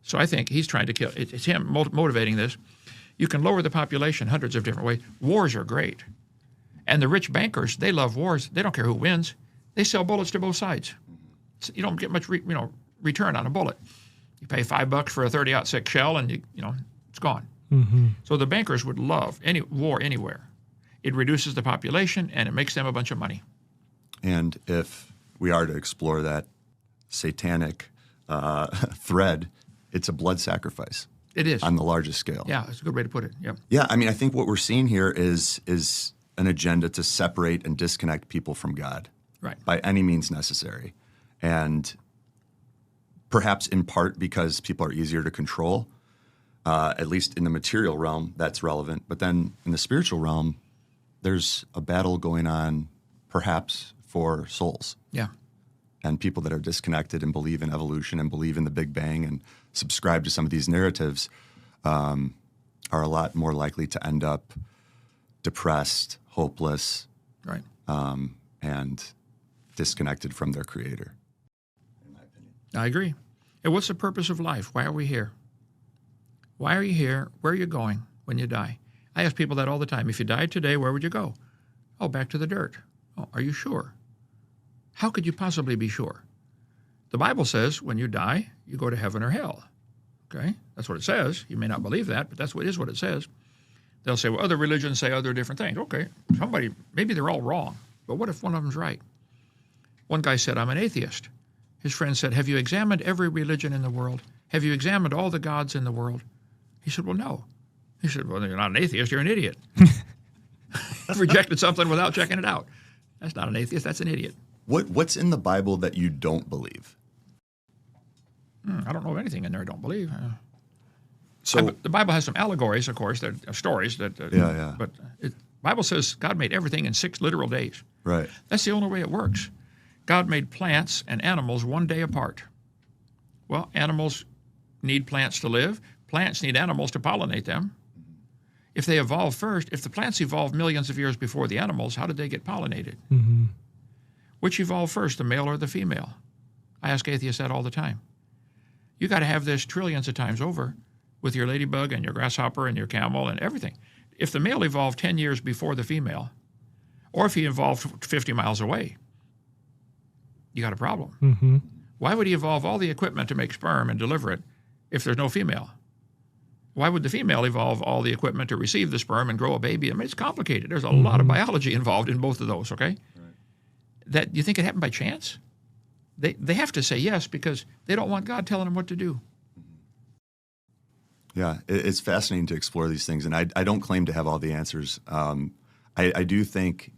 So I think he's trying to kill. It's him motivating this. You can lower the population hundreds of different ways. Wars are great. And the rich bankers, they love wars. They don't care who wins. They sell bullets to both sides. So you don't get much return on a bullet. You pay $5 for a 30-06 shell, and it's gone. Mm-hmm. So the bankers would love any war anywhere. it reduces the population, and it makes them a bunch of money. And if we are to explore that satanic thread, it's a blood sacrifice. It is. On the largest scale. Yeah, that's a good way to put it. Yep. Yeah, I mean, I think what we're seeing here is an agenda to separate and disconnect people from God. Right. By any means necessary. And perhaps in part because people are easier to control, at least in the material realm, that's relevant. But then in the spiritual realm, there's a battle going on perhaps for souls. Yeah. And people that are disconnected and believe in evolution and believe in the Big Bang and subscribe to some of these narratives are a lot more likely to end up depressed, hopeless, Right. And disconnected from their Creator, in my opinion. I agree. And what's the purpose of life? Why are we here? Why are you here? Where are you going when you die? I ask people that all the time. If you died today, where would you go? Oh, back to the dirt. Oh, are you sure? How could you possibly be sure? The Bible says when you die, you go to heaven or hell. Okay? That's what it says. You may not believe that, but that's what it says. They'll say, well, other religions say other different things. Okay, maybe they're all wrong, but what if one of them's right? One guy said, I'm an atheist. His friend said, have you examined every religion in the world? Have you examined all the gods in the world? He said, well, no. He said, well, you're not an atheist, you're an idiot. You've rejected something without checking it out. That's not an atheist, that's an idiot. What's in the Bible that you don't believe? I don't know of anything in there I don't believe. So the Bible has some allegories, of course, that stories. But the Bible says God made everything in 6 literal days. right. That's the only way it works. God made plants and animals 1 day apart. Well, animals need plants to live. Plants need animals to pollinate them. If they evolve first, if the plants evolved millions of years before the animals, how did they get pollinated? Mm-hmm. Which evolved first, the male or the female? I ask atheists that all the time. You got to have this trillions of times over with your ladybug and your grasshopper and your camel and everything. If the male evolved 10 years before the female, or if he evolved 50 miles away, you got a problem. Mm-hmm. Why would he evolve all the equipment to make sperm and deliver it if there's no female? Why would the female evolve all the equipment to receive the sperm and grow a baby? I mean, it's complicated. There's a lot of biology involved in both of those, okay? Right. That you think it happened by chance? They have to say yes because they don't want God telling them what to do. Yeah, it's fascinating to explore these things, and I don't claim to have all the answers. I do think,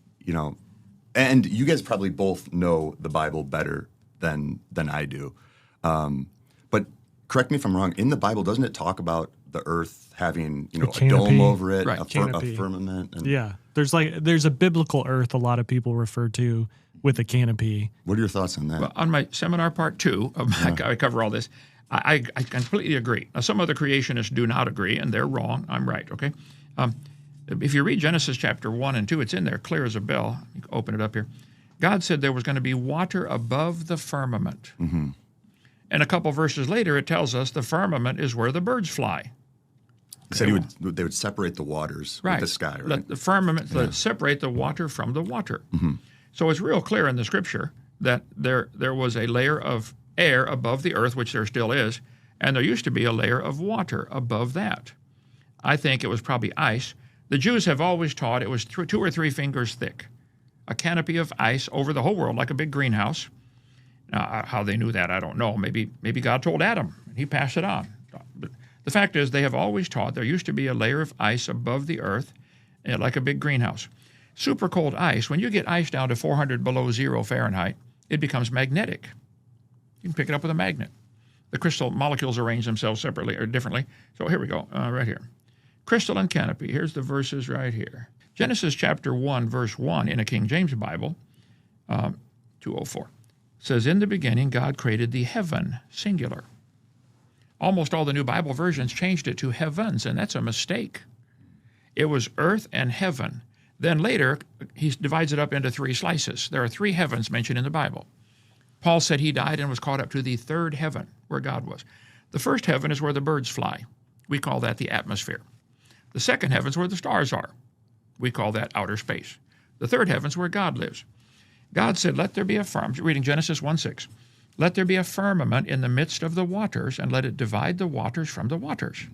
and you guys probably both know the Bible better than I do. But correct me if I'm wrong, in the Bible, doesn't it talk about the earth having, a dome over it, right. a firmament? And Yeah, there's a biblical earth a lot of people refer to with a canopy. What are your thoughts on that? Well, on my seminar part 2, I cover all this. I completely agree. Now, some other creationists do not agree, and they're wrong. I'm right, okay? If you read Genesis chapter 1 and 2, it's in there, clear as a bell. You can open it up here. God said there was going to be water above the firmament. Mm-hmm. And a couple verses later, it tells us the firmament is where the birds fly. He said they would separate the waters with the sky, right? Let the firmament separate the water from the water. Mm-hmm. So it's real clear in the Scripture that there was a layer of air above the earth, which there still is, and there used to be a layer of water above that. I think it was probably ice. The Jews have always taught it was 2 or 3 fingers thick, a canopy of ice over the whole world, like a big greenhouse. Now, how they knew that, I don't know. Maybe God told Adam, and he passed it on. But the fact is, they have always taught there used to be a layer of ice above the earth, like a big greenhouse. Super cold ice, when you get ice down to 400 below 0 Fahrenheit, it becomes magnetic. You can pick it up with a magnet. The crystal molecules arrange themselves separately or differently. So here we go, right here. Crystal and canopy. Here's the verses right here. Genesis chapter 1, verse 1 in a King James Bible, 204, says, in the beginning God created the heaven, singular. Almost all the new Bible versions changed it to heavens, and that's a mistake. It was earth and heaven. Then later, he divides it up into 3 slices. There are 3 heavens mentioned in the Bible. Paul said he died and was caught up to the 3rd heaven, where God was. The 1st heaven is where the birds fly. We call that the atmosphere. The 2nd heaven is where the stars are. We call that outer space. The 3rd heaven is where God lives. God said, let there be a firmament, reading Genesis 1:6, let there be a firmament in the midst of the waters, and let it divide the waters from the waters.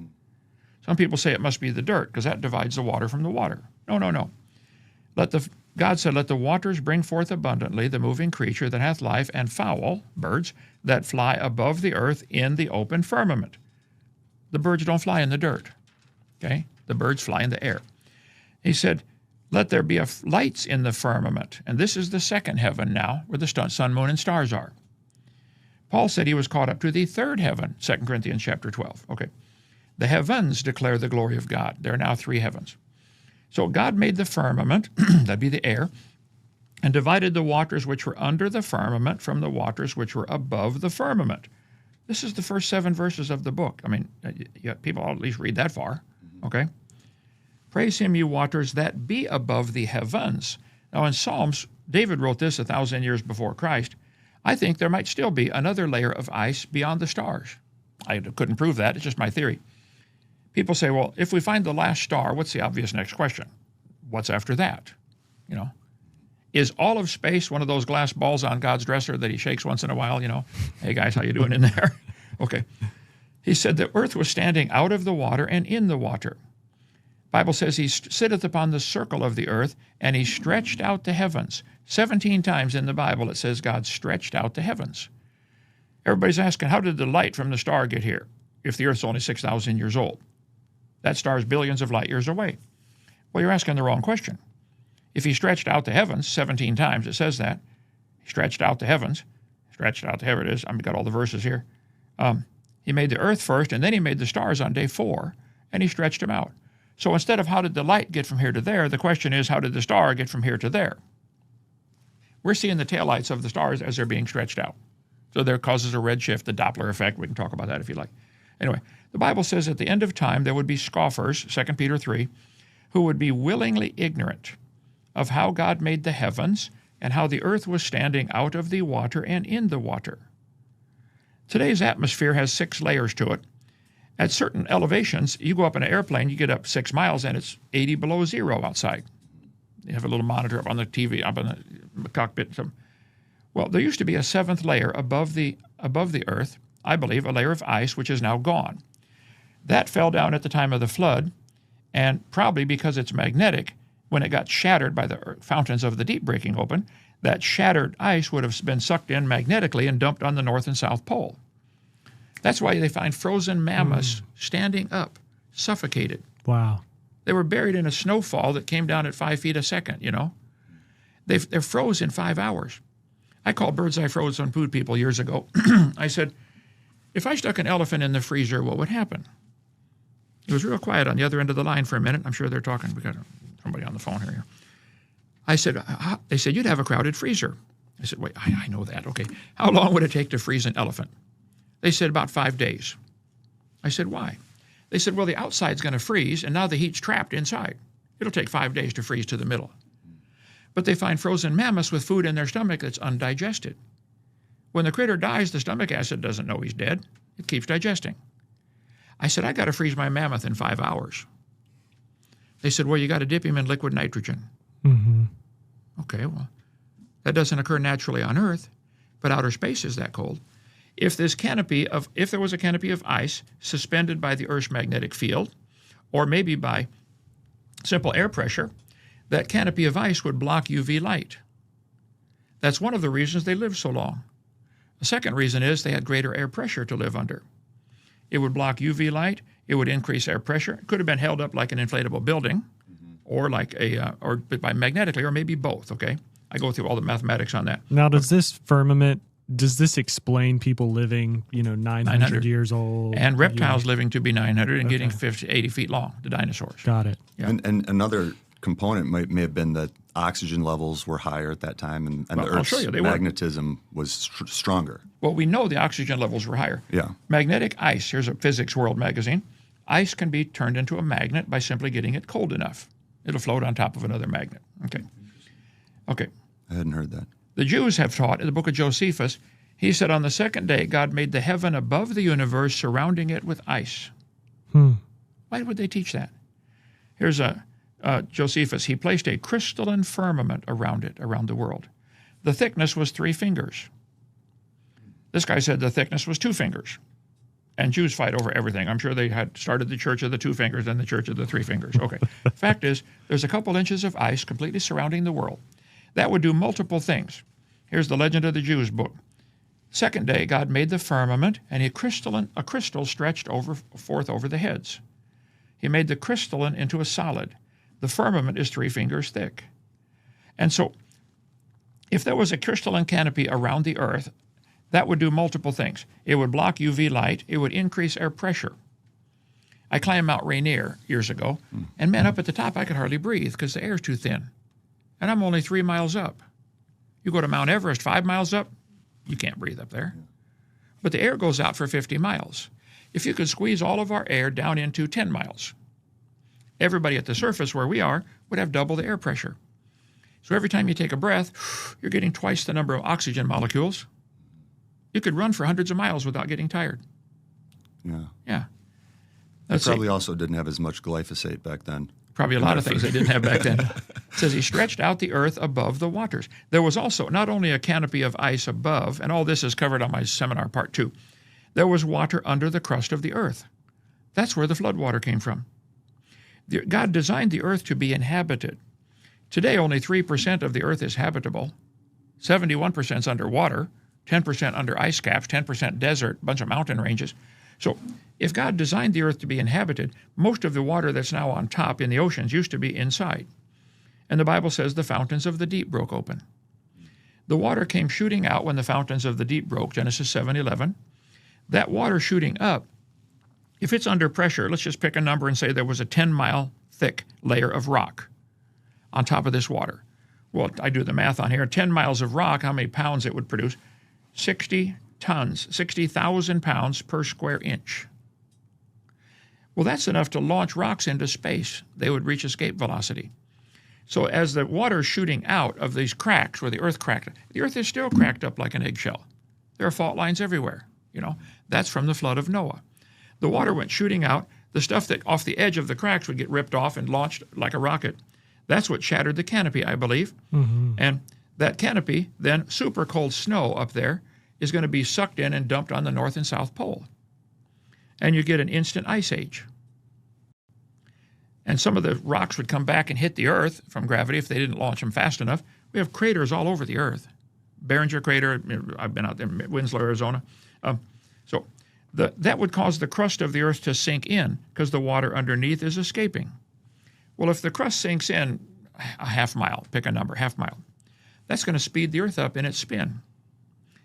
Some people say it must be the dirt, because that divides the water from the water. No. God said, let the waters bring forth abundantly the moving creature that hath life, and fowl, birds, that fly above the earth in the open firmament. The birds don't fly in the dirt. Okay? The birds fly in the air. He said, let there be lights in the firmament. And this is the second heaven now, where the sun, moon, and stars are. Paul said he was caught up to the third heaven, 2 Corinthians chapter 12. Okay. The heavens declare the glory of God. There are now 3 heavens. So God made the firmament, that'd be the air, and divided the waters which were under the firmament from the waters which were above the firmament. This is the first 7 verses of the book. I mean, people ought at least read that far, okay? Praise him, you waters that be above the heavens. Now in Psalms, David wrote this 1,000 years before Christ. I think there might still be another layer of ice beyond the stars. I couldn't prove that. It's just my theory. People say, well, if we find the last star, what's the obvious next question? What's after that? You know, is all of space one of those glass balls on God's dresser that he shakes once in a while? You know, hey guys, how you doing in there? Okay. He said the earth was standing out of the water and in the water. Bible says he sitteth upon the circle of the earth, and he stretched out the heavens. 17 times in the Bible it says God stretched out the heavens. Everybody's asking, how did the light from the star get here if the earth's only 6,000 years old? That star is billions of light years away. Well, you're asking the wrong question. If he stretched out the heavens 17 times, it says that. He stretched out the heavens. Stretched out, here it is. I've got all the verses here. He made the earth first, and then he made the stars on day 4, and he stretched them out. So instead of how did the light get from here to there, the question is how did the star get from here to there? We're seeing the taillights of the stars as they're being stretched out. So there causes a redshift, the Doppler effect. We can talk about that if you like. Anyway, the Bible says at the end of time there would be scoffers, 2 Peter 3, who would be willingly ignorant of how God made the heavens and how the earth was standing out of the water and in the water. Today's atmosphere has 6 layers to it. At certain elevations, you go up in an airplane, you get up 6 miles, and it's 80 below zero outside. You have a little monitor up on the TV, up in the cockpit. Well, there used to be a 7th layer above the earth, I believe, a layer of ice, which is now gone. That fell down at the time of the flood, and probably because it's magnetic, when it got shattered by the fountains of the deep breaking open, that shattered ice would have been sucked in magnetically and dumped on the North and South Pole. That's why they find frozen mammoths standing up, suffocated. Wow. They were buried in a snowfall that came down at 5 feet a second, you know. They're froze in 5 hours. I called Birds Eye Frozen Food people years ago. I said, if I stuck an elephant in the freezer, what would happen? It was real quiet on the other end of the line for a minute. I'm sure they're talking. We got somebody on the phone here. I said, they said, you'd have a crowded freezer. I said, wait, I know that. Okay. How long would it take to freeze an elephant? They said about 5 days. I said, why? They said, well, the outside's going to freeze, and now the heat's trapped inside. It'll take 5 days to freeze to the middle. But they find frozen mammoths with food in their stomach that's undigested. When the critter dies, the stomach acid doesn't know he's dead. It keeps digesting. I said, I got to freeze my mammoth in 5 hours. They said, well, you got to dip him in liquid nitrogen. Mm-hmm. Okay, well, that doesn't occur naturally on Earth, but outer space is that cold. If there was a canopy of ice suspended by the Earth's magnetic field, or maybe by simple air pressure, that canopy of ice would block UV light. That's one of the reasons they live so long. The second reason is they had greater air pressure to live under. It would block UV light. It would increase air pressure. It could have been held up like an inflatable building, or like or by magnetically, or maybe both. Okay, I go through all the mathematics on that. Now, does this explain people living, 900 years old? And reptiles living to be 900 and getting 50, 80 feet long, the dinosaurs. Got it. Yeah. And another component may have been that oxygen levels were higher at that time, and the Earth's magnetism was stronger. Well, we know the oxygen levels were higher. Yeah. Magnetic ice, here's a Physics World magazine. Ice can be turned into a magnet by simply getting it cold enough. It'll float on top of another magnet. Okay. I hadn't heard that. The Jews have taught in the book of Josephus, he said on the second day, God made the heaven above the universe, surrounding it with ice. Why would they teach that? Here's Josephus. He placed a crystalline firmament around it, around the world. The thickness was 3 fingers. This guy said the thickness was 2 fingers. And Jews fight over everything. I'm sure they had started the Church of the Two Fingers and the Church of the Three Fingers. Okay. Fact is, there's a couple inches of ice completely surrounding the world. That would do multiple things. Here's the Legend of the Jews book. Second day, God made the firmament, and a crystal stretched forth over the heads. He made the crystalline into a solid. The firmament is 3 fingers thick. And so, if there was a crystalline canopy around the earth, that would do multiple things. It would block UV light. It would increase air pressure. I climbed Mount Rainier years ago, and man, up at the top, I could hardly breathe because the air's too thin. And I'm only 3 miles up. You go to Mount Everest 5 miles up, you can't breathe up there. But the air goes out for 50 miles. If you could squeeze all of our air down into 10 miles, everybody at the surface where we are would have double the air pressure. So every time you take a breath, you're getting twice the number of oxygen molecules. You could run for hundreds of miles without getting tired. Yeah. Yeah. They probably also didn't have as much glyphosate back then. Probably a lot of things they didn't have back then. It says he stretched out the earth above the waters. There was also not only a canopy of ice above, and all this is covered on my seminar part 2, there was water under the crust of the earth. That's where the flood water came from. God designed the earth to be inhabited. Today, only 3% of the earth is habitable. 71% is underwater, 10% under ice caps, 10% desert, a bunch of mountain ranges. So if God designed the earth to be inhabited, most of the water that's now on top in the oceans used to be inside. And the Bible says the fountains of the deep broke open. The water came shooting out when the fountains of the deep broke, Genesis 7:11. That water shooting up, if it's under pressure, let's just pick a number and say there was a 10-mile thick layer of rock on top of this water. Well, I do the math on here. 10 miles of rock, how many pounds it would produce? 60 tons, 60,000 pounds per square inch. Well, that's enough to launch rocks into space. They would reach escape velocity. So as the water is shooting out of these cracks where the earth cracked, the earth is still cracked up like an eggshell. There are fault lines everywhere. That's from the flood of Noah. The water went shooting out. The stuff that off the edge of the cracks would get ripped off and launched like a rocket. That's what shattered the canopy, I believe. Mm-hmm. And that canopy, then super cold snow up there, is going to be sucked in and dumped on the North and South Pole. And you get an instant ice age. And some of the rocks would come back and hit the Earth from gravity if they didn't launch them fast enough. We have craters all over the Earth. Behringer Crater, I've been out there in Winslow, Arizona. That would cause the crust of the Earth to sink in because the water underneath is escaping. Well, if the crust sinks in a half mile, pick a number, half mile, that's going to speed the Earth up in its spin.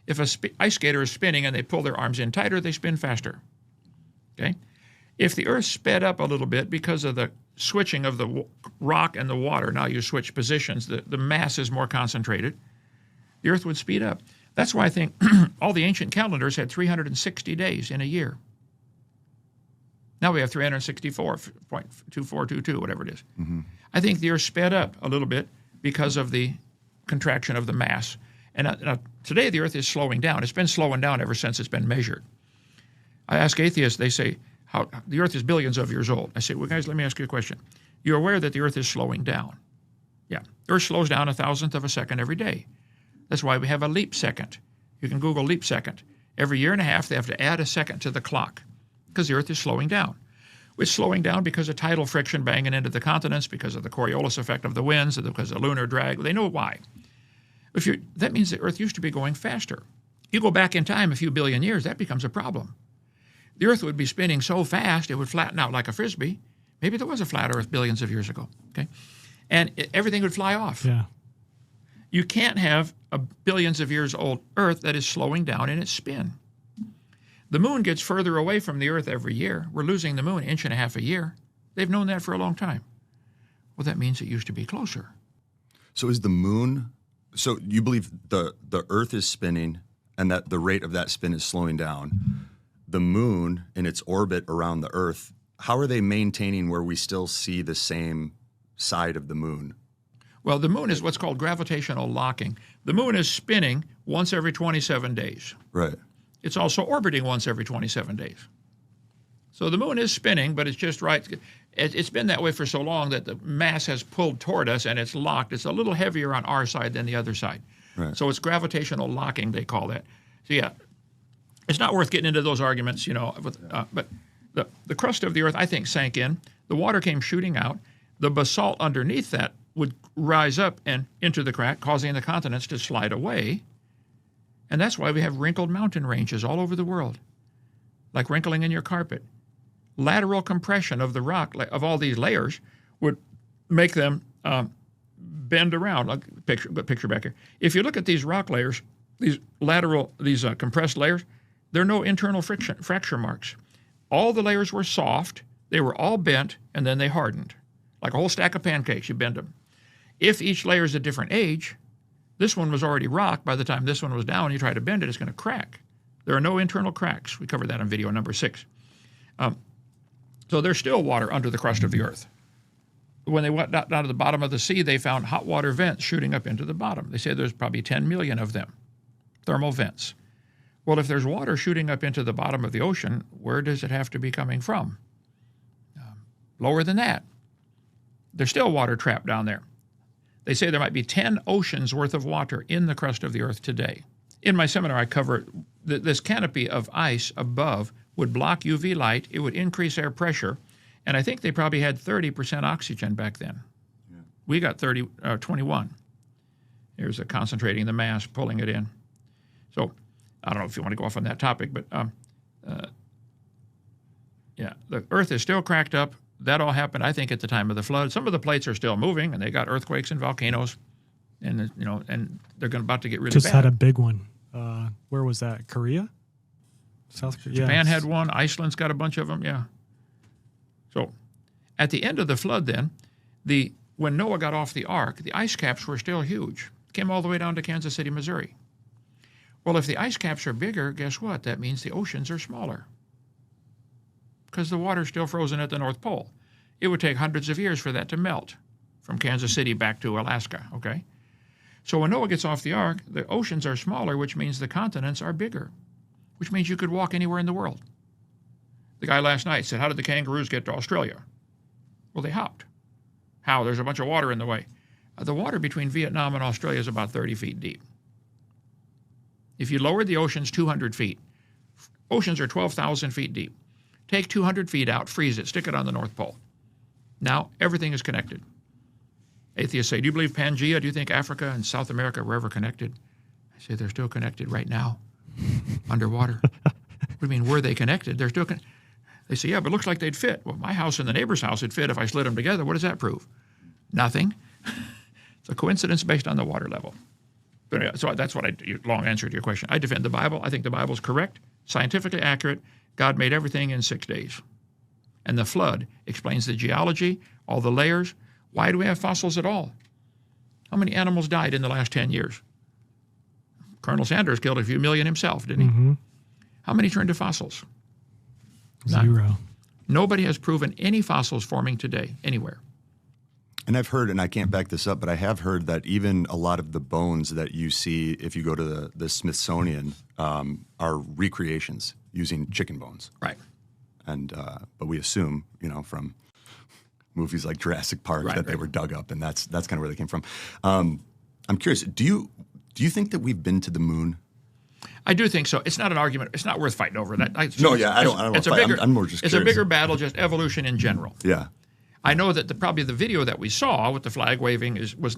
If an ice skater is spinning and they pull their arms in tighter, they spin faster. Okay? If the Earth sped up a little bit because of the switching of the rock and the water, now you switch positions, the mass is more concentrated, the Earth would speed up. That's why I think all the ancient calendars had 360 days in a year. Now we have 364.2422, whatever it is. Mm-hmm. I think the Earth sped up a little bit because of the contraction of the mass. And today the Earth is slowing down. It's been slowing down ever since it's been measured. I ask atheists, they say, how the Earth is billions of years old. I say, well, guys, let me ask you a question. You're aware that the Earth is slowing down? Yeah. The Earth slows down 1,000th of a second every day. That's why we have a leap second. You can Google leap second. Every year and a half, they have to add a second to the clock because the Earth is slowing down. It's slowing down because of tidal friction banging into the continents, because of the Coriolis effect of the winds, because of lunar drag. They know why. That means the Earth used to be going faster. You go back in time a few billion years, that becomes a problem. The Earth would be spinning so fast, it would flatten out like a Frisbee. Maybe there was a flat Earth billions of years ago. Okay, and everything would fly off. Yeah. You can't have a billions of years old Earth that is slowing down in its spin. The moon gets further away from the Earth every year. We're losing the moon 1.5 inches a year. They've known that for a long time. Well, that means it used to be closer. So is the moon, so you believe the Earth is spinning and that the rate of that spin is slowing down. The moon in its orbit around the Earth, how are they maintaining where we still see the same side of the moon? Well, the moon is what's called gravitational locking. The moon is spinning once every 27 days. Right. It's also orbiting once every 27 days. So the moon is spinning, but it's just right. It's been that way for so long that the mass has pulled toward us and it's locked. It's a little heavier on our side than the other side. Right. So it's gravitational locking, they call that. So yeah, It's not worth getting into those arguments, but the crust of the earth, I think, sank in. The water came shooting out. The basalt underneath that would rise up and into the crack, causing the continents to slide away. And that's why we have wrinkled mountain ranges all over the world, like wrinkling in your carpet. Lateral compression of the rock, of all these layers, would make them bend around. Picture back here. If you look at these rock layers, these compressed layers, there are no internal fracture marks. All the layers were soft, they were all bent, and then they hardened. Like a whole stack of pancakes, you bend them. If each layer is a different age, this one was already rock. By the time this one was down, you try to bend it, it's going to crack. There are no internal cracks. We covered that on video number 6. So there's still water under the crust of the earth. When they went down to the bottom of the sea, they found hot water vents shooting up into the bottom. They say there's probably 10 million of them, thermal vents. Well, if there's water shooting up into the bottom of the ocean, where does it have to be coming from? Lower than that. There's still water trapped down there. They say there might be 10 oceans worth of water in the crust of the earth today. In my seminar, I cover this canopy of ice above would block UV light. It would increase air pressure. And I think they probably had 30% oxygen back then. Yeah. We got 21. Here's concentrating the mass, pulling it in. So I don't know if you want to go off on that topic, but the earth is still cracked up. That all happened, I think, at the time of the flood. Some of the plates are still moving, and they got earthquakes and volcanoes, and and they're about to get really bad. Just had a big one. Where was that? Korea? South Korea? Japan had one. Iceland's got a bunch of them, yeah. So at the end of the flood then, when Noah got off the ark, the ice caps were still huge. Came all the way down to Kansas City, Missouri. Well, if the ice caps are bigger, guess what? That means the oceans are smaller because the water's still frozen at the North Pole. It would take hundreds of years for that to melt from Kansas City back to Alaska, okay? So when Noah gets off the ark, the oceans are smaller, which means the continents are bigger, which means you could walk anywhere in the world. The guy last night said, how did the kangaroos get to Australia? Well, they hopped. How? There's a bunch of water in the way. The water between Vietnam and Australia is about 30 feet deep. If you lowered the oceans 200 feet, oceans are 12,000 feet deep. Take 200 feet out, freeze it, stick it on the North Pole. Now, everything is connected. Atheists say, do you believe Pangea? Do you think Africa and South America were ever connected? I say, they're still connected right now, underwater. What do you mean, were they connected? They're still connected. They say, yeah, but it looks like they'd fit. Well, my house and the neighbor's house would fit if I slid them together. What does that prove? Nothing. It's a coincidence based on the water level. But anyway, so that's what long answer to your question. I defend the Bible. I think the Bible's correct, scientifically accurate. God made everything in 6 days. And the flood explains the geology, all the layers. Why do we have fossils at all? How many animals died in the last 10 years? Colonel Sanders killed a few million himself, didn't he? Mm-hmm. How many turned to fossils? None. 0. Nobody has proven any fossils forming today, anywhere. And I've heard, and I can't back this up, but I have heard that even a lot of the bones that you see if you go to the Smithsonian are recreations using chicken bones. Right. And but we assume, from movies like Jurassic Park that they were dug up, and that's kind of where they came from. I'm curious, do you think that we've been to the moon? I do think so. It's not an argument. It's not worth fighting over that. I don't. It's a bigger. I'm more just curious. It's a bigger battle, just evolution in general. Yeah. I know that probably the video that we saw with the flag waving was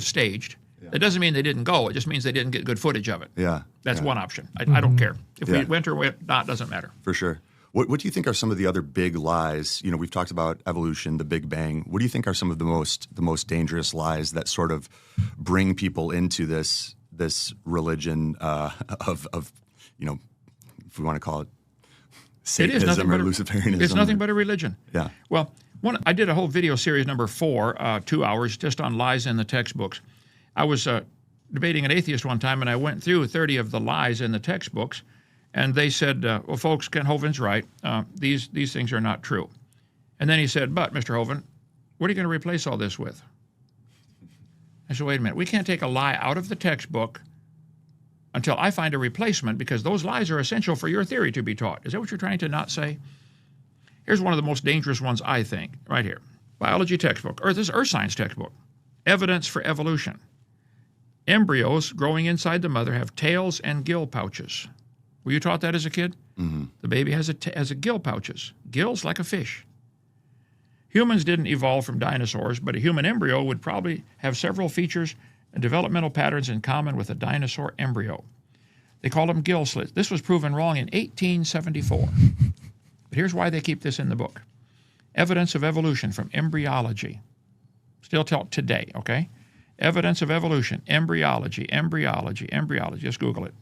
staged. Yeah. It doesn't mean they didn't go. It just means they didn't get good footage of it. Yeah. That's one option. I don't care. If we went or went not, doesn't matter. For sure. What do you think are some of the other big lies? We've talked about evolution, the Big Bang. What do you think are some of the most dangerous lies that sort of bring people into this religion of if we want to call it Satanism or Luciferianism? It's nothing but a religion. Yeah. Well, I did a whole video series number 4, 2 hours, just on lies in the textbooks. I was debating an atheist one time, and I went through 30 of the lies in the textbooks, and they said, well, folks, Ken Hovind's right. These things are not true. And then he said, but, Mr. Hovind, what are you going to replace all this with? I said, wait a minute. We can't take a lie out of the textbook until I find a replacement, because those lies are essential for your theory to be taught. Is that what you're trying to not say? Here's one of the most dangerous ones, I think, right here. Biology textbook, or this earth science textbook. Evidence for evolution. Embryos growing inside the mother have tails and gill pouches. Were you taught that as a kid? Mm-hmm. The baby has a gill pouches, gills like a fish. Humans didn't evolve from dinosaurs, but a human embryo would probably have several features and developmental patterns in common with a dinosaur embryo. They called them gill slits. This was proven wrong in 1874. But here's why they keep this in the book. Evidence of evolution from embryology. Still taught today, okay? Evidence of evolution, embryology. Just Google it.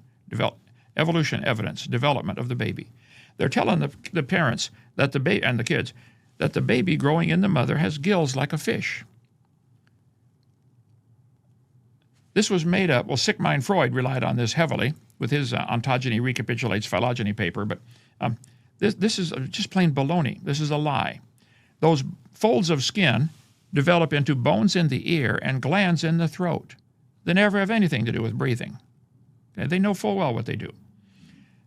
Evolution evidence, development of the baby. They're telling the parents that the baby and the kids that the baby growing in the mother has gills like a fish. This was made up. Well, Sigmund Freud relied on this heavily with his ontogeny recapitulates phylogeny paper, but this is just plain baloney. This is a lie. Those folds of skin develop into bones in the ear and glands in the throat. They never have anything to do with breathing. Okay? They know full well what they do.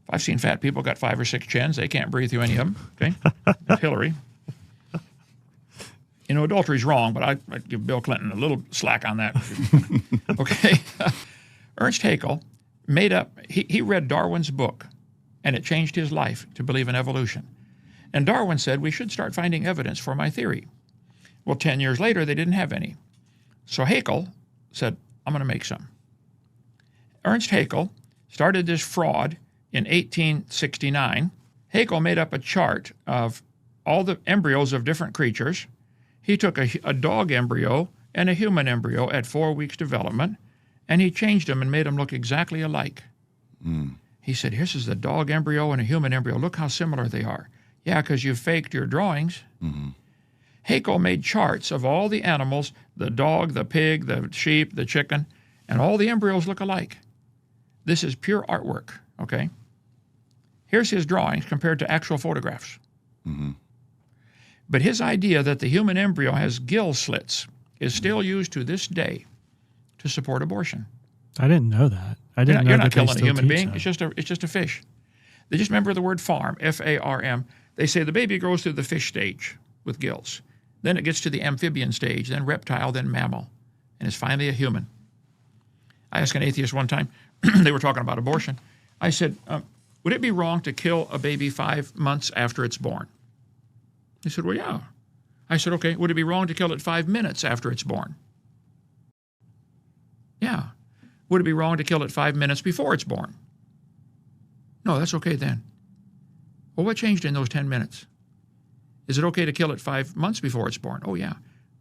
I've seen fat people got 5 or 6 chins. They can't breathe through any of them. Okay, that's Hillary. You know, adultery's wrong, but I'd give Bill Clinton a little slack on that. Okay. Ernst Haeckel made up, he read Darwin's book, and it changed his life to believe in evolution. And Darwin said, we should start finding evidence for my theory. Well, 10 years later, they didn't have any. So Haeckel said, I'm going to make some. Ernst Haeckel started this fraud in 1869. Haeckel made up a chart of all the embryos of different creatures. He took a dog embryo and a human embryo at 4 weeks development, and he changed them and made them look exactly alike. He said, here's the dog embryo and a human embryo. Look how similar they are. Yeah, because you faked your drawings. Mm-hmm. Haeckel made charts of all the animals, the dog, the pig, the sheep, the chicken, and all the embryos look alike. This is pure artwork, okay? Here's his drawings compared to actual photographs. Mm-hmm. But his idea that the human embryo has gill slits is still used to this day to support abortion. I didn't know that. I didn't know You're that not they killing a still human teach being. that. It's just a fish. They just remember the word farm, F-A-R-M. They say the baby grows through the fish stage with gills. Then it gets to the amphibian stage, then reptile, then mammal, and is finally a human. I asked an atheist one time, they were talking about abortion. I said, would it be wrong to kill a baby 5 months after it's born? He said, well, yeah. I said, okay, would it be wrong to kill it 5 minutes after it's born? Yeah. Would it be wrong to kill it 5 minutes before it's born? No, that's okay then. Well, what changed in those 10 minutes? Is it okay to kill it 5 months before it's born? Oh, yeah.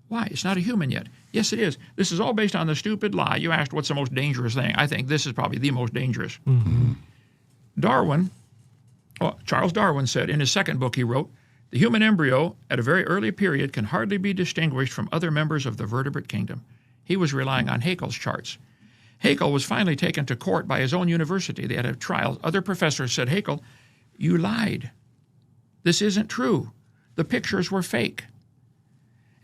Why? It's not a human yet. Yes, it is. This is all based on the stupid lie. You asked what's the most dangerous thing. I think this is probably the most dangerous. Mm-hmm. Charles Darwin said in his second book he wrote, the human embryo at a very early period can hardly be distinguished from other members of the vertebrate kingdom. He was relying on Haeckel's charts. Haeckel was finally taken to court by his own university. They had a trial. Other professors said, Haeckel, you lied. This isn't true. The pictures were fake.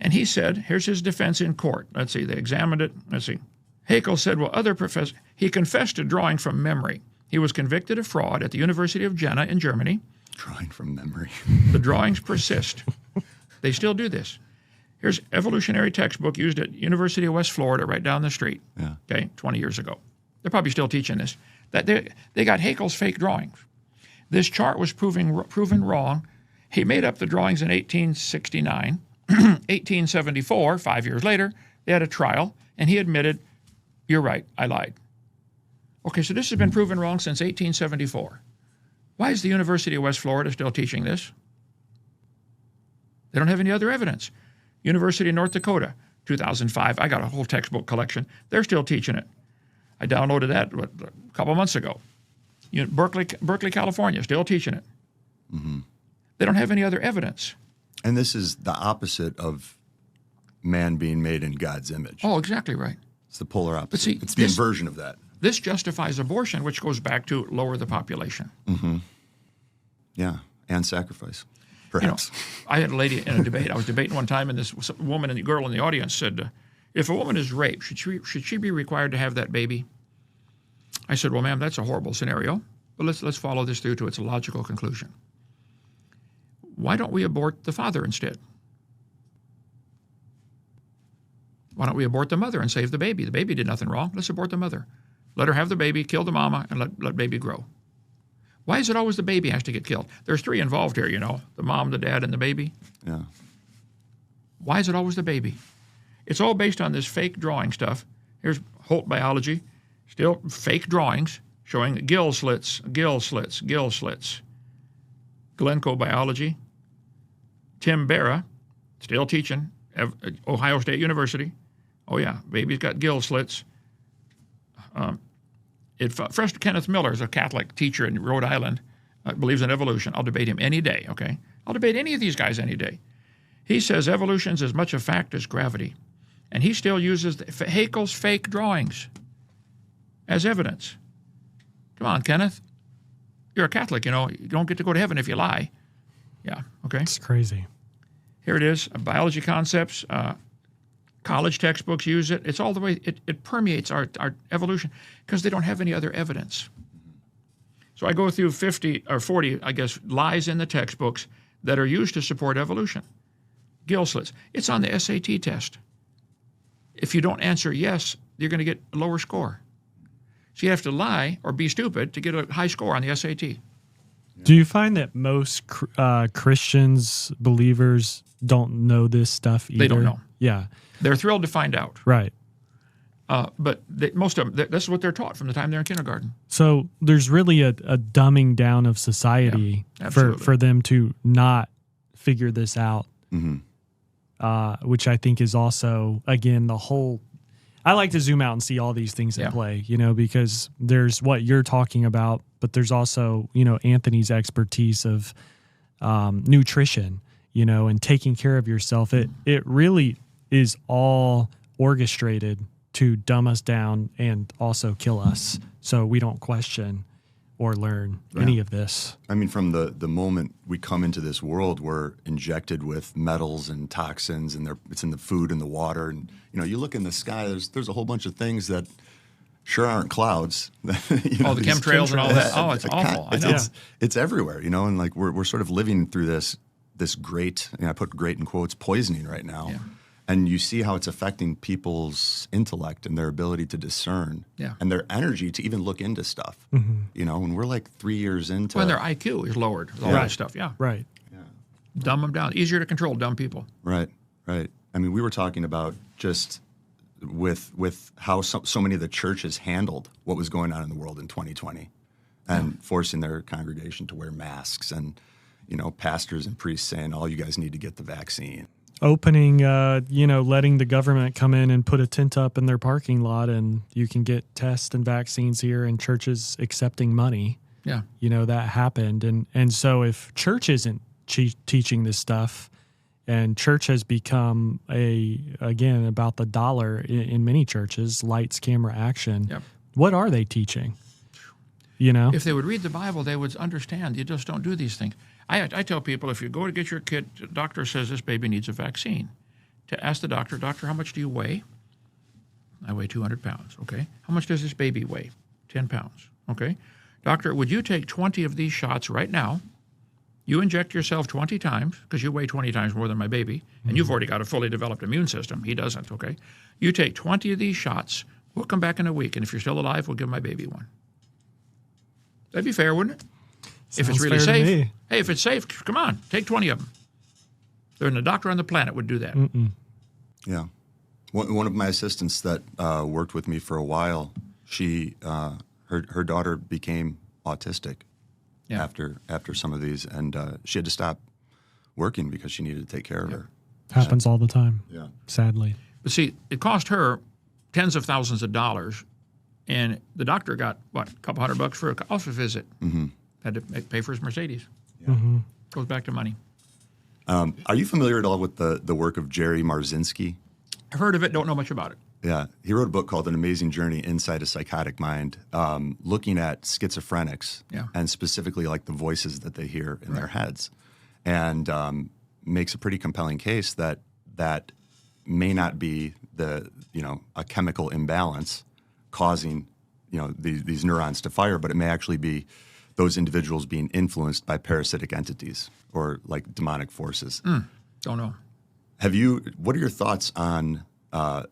And he said, here's his defense in court. Let's see, they examined it. Let's see. Haeckel said, well, other professors, he confessed to drawing from memory. He was convicted of fraud at the University of Jena in Germany. Drawing from memory. The drawings persist. They still do this. Here's evolutionary textbook used at University of West Florida right down the street. Yeah. Okay, 20 years ago. They're probably still teaching this. That they got Haeckel's fake drawings. This chart was proven wrong. He made up the drawings in 1869. 1874, 5 years later, they had a trial, and he admitted, you're right, I lied. Okay, so this has been proven wrong since 1874. Why is the University of West Florida still teaching this? They don't have any other evidence. University of North Dakota, 2005, I got a whole textbook collection. They're still teaching it. I downloaded that a couple months ago. Berkeley, California, still teaching it. Mm-hmm. They don't have any other evidence. And this is the opposite of man being made in God's image. Oh, exactly right. It's the polar opposite. But see, it's the inversion of that. This justifies abortion, which goes back to lower the population. Mm-hmm. Yeah, and sacrifice, perhaps. I had a lady in a debate. I was debating one time, and this woman and the girl in the audience said, if a woman is raped, should she be required to have that baby? I said, well, ma'am, that's a horrible scenario, but let's follow this through to its logical conclusion. Why don't we abort the father instead? Why don't we abort the mother and save the baby? The baby did nothing wrong. Let's abort the mother. Let her have the baby, kill the mama, and let baby grow. Why is it always the baby has to get killed? There's three involved here, the mom, the dad, and the baby. Yeah. Why is it always the baby? It's all based on this fake drawing stuff. Here's Holt biology, still fake drawings showing gill slits, gill slits, gill slits. Glencoe biology, Tim Barra, still teaching, Ohio State University. Oh yeah, baby's got gill slits. First, Kenneth Miller is a Catholic teacher in Rhode Island, believes in evolution. I'll debate him any day, okay? I'll debate any of these guys any day. He says evolution's as much a fact as gravity. And he still uses Haeckel's fake drawings as evidence. Come on, Kenneth. You're a Catholic, you don't get to go to heaven if you lie. Yeah, okay? It's crazy. Here it is, biology concepts. College textbooks use it. It's all the way, it permeates our evolution because they don't have any other evidence. So I go through 50 or 40, I guess, lies in the textbooks that are used to support evolution. Gill slits. It's on the SAT test. If you don't answer yes, you're going to get a lower score. So you have to lie or be stupid to get a high score on the SAT. Do you find that most Christians, believers, don't know this stuff either? They don't know. Yeah. They're thrilled to find out. Right. But most of them, this is what they're taught from the time they're in kindergarten. So there's really a dumbing down of society for them to not figure this out, which I think is also, again, the whole... I like to zoom out and see all these things at play, because there's what you're talking about, but there's also, Anthony's expertise of nutrition, and taking care of yourself. It really is all orchestrated to dumb us down and also kill us so we don't question or learn any of this. I mean, from the moment we come into this world, we're injected with metals and toxins, and it's in the food and the water. And you look in the sky, there's a whole bunch of things that sure aren't clouds. The chemtrails and all that. Oh, it's awful. I know. It's everywhere, and like we're sort of living through this great, I put great in quotes, poisoning right now. Yeah. And you see how it's affecting people's intellect and their ability to discern and their energy to even look into stuff. When we're like 3 years into... When their IQ is lowered with all that stuff, Right. Yeah. Dumb them down. Easier to control dumb people. Right. I mean, we were talking about just with how so many of the churches handled what was going on in the world in 2020 and forcing their congregation to wear masks and, pastors and priests saying, all you guys need to get the vaccine. Opening, letting the government come in and put a tent up in their parking lot and you can get tests and vaccines here, and churches accepting money. Yeah. That happened. And so if church isn't teaching this stuff, and church has become again, about the dollar in many churches, lights, camera, action, what are they teaching? If they would read the Bible, they would understand. You just don't do these things. I tell people, if you go to get your kid, the doctor says this baby needs a vaccine, to ask the doctor, how much do you weigh? I weigh 200 pounds, okay. How much does this baby weigh? 10 pounds, okay. Doctor, would you take 20 of these shots right now? You inject yourself 20 times, because you weigh 20 times more than my baby, and you've already got a fully developed immune system. He doesn't, okay. You take 20 of these shots, we'll come back in a week, and if you're still alive, we'll give my baby one. That'd be fair, wouldn't it? If it's really safe. Hey, if it's safe, come on, take 20 of them. There's a doctor on the planet would do that. Yeah. One of my assistants that worked with me for a while, she her daughter became autistic after some of these, and she had to stop working because she needed to take care of her. Happens all the time. Yeah. Sadly. But see, it cost her tens of thousands of dollars, and the doctor got, a couple $100 for an office visit. Had to pay for his Mercedes. Goes back to money. Are you familiar at all with the work of Jerry Marzinski? I've heard of it, don't know much about it. Yeah. He wrote a book called An Amazing Journey Inside a Psychotic Mind, looking at schizophrenics and specifically like the voices that they hear in their heads, and makes a pretty compelling case that may not be a chemical imbalance causing these neurons to fire, but it may actually be those individuals being influenced by parasitic entities or like demonic forces. Don't know. What are your thoughts on, do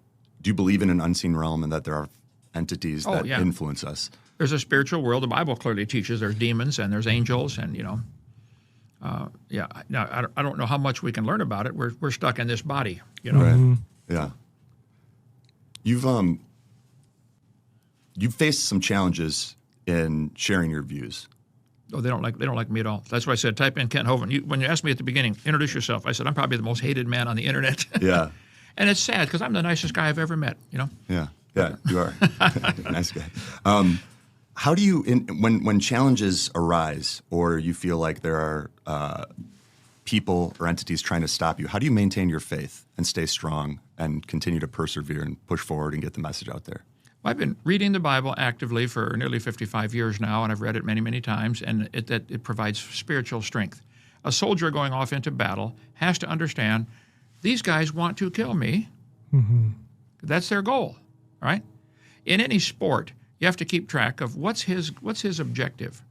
you believe in an unseen realm and that there are entities that influence us? There's a spiritual world. The Bible clearly teaches there's demons and there's angels, and Now I don't know how much we can learn about it. We're stuck in this body, Right. Yeah. You've faced some challenges in sharing your views. Oh, they don't like me at all. That's why I said type in Kent Hovind. When you asked me at the beginning, introduce yourself, I said I'm probably the most hated man on the internet. Yeah. And it's sad because I'm the nicest guy I've ever met. Yeah, you are. Nice guy. How do you, when challenges arise or you feel like there are people or entities trying to stop you, how do you maintain your faith and stay strong and continue to persevere and push forward and get the message out there? Well, I've been reading the Bible actively for nearly 55 years now, and I've read it many, many times, and it provides spiritual strength. A soldier going off into battle has to understand these guys want to kill me. Mm-hmm. That's their goal, right? In any sport, you have to keep track of what's his objective.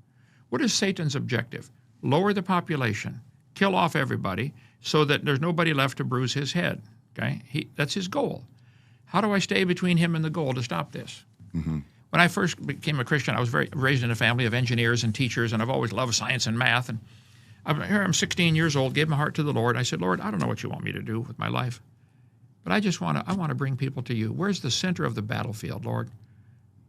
What is Satan's objective? Lower the population, kill off everybody, so that there's nobody left to bruise his head. Okay, that's his goal. How do I stay between him and the goal to stop this? Mm-hmm. When I first became a Christian, I was raised in a family of engineers and teachers, and I've always loved science and math. And I'm 16 years old, gave my heart to the Lord. I said, Lord, I don't know what you want me to do with my life, but I want to bring people to you. Where's the center of the battlefield, Lord?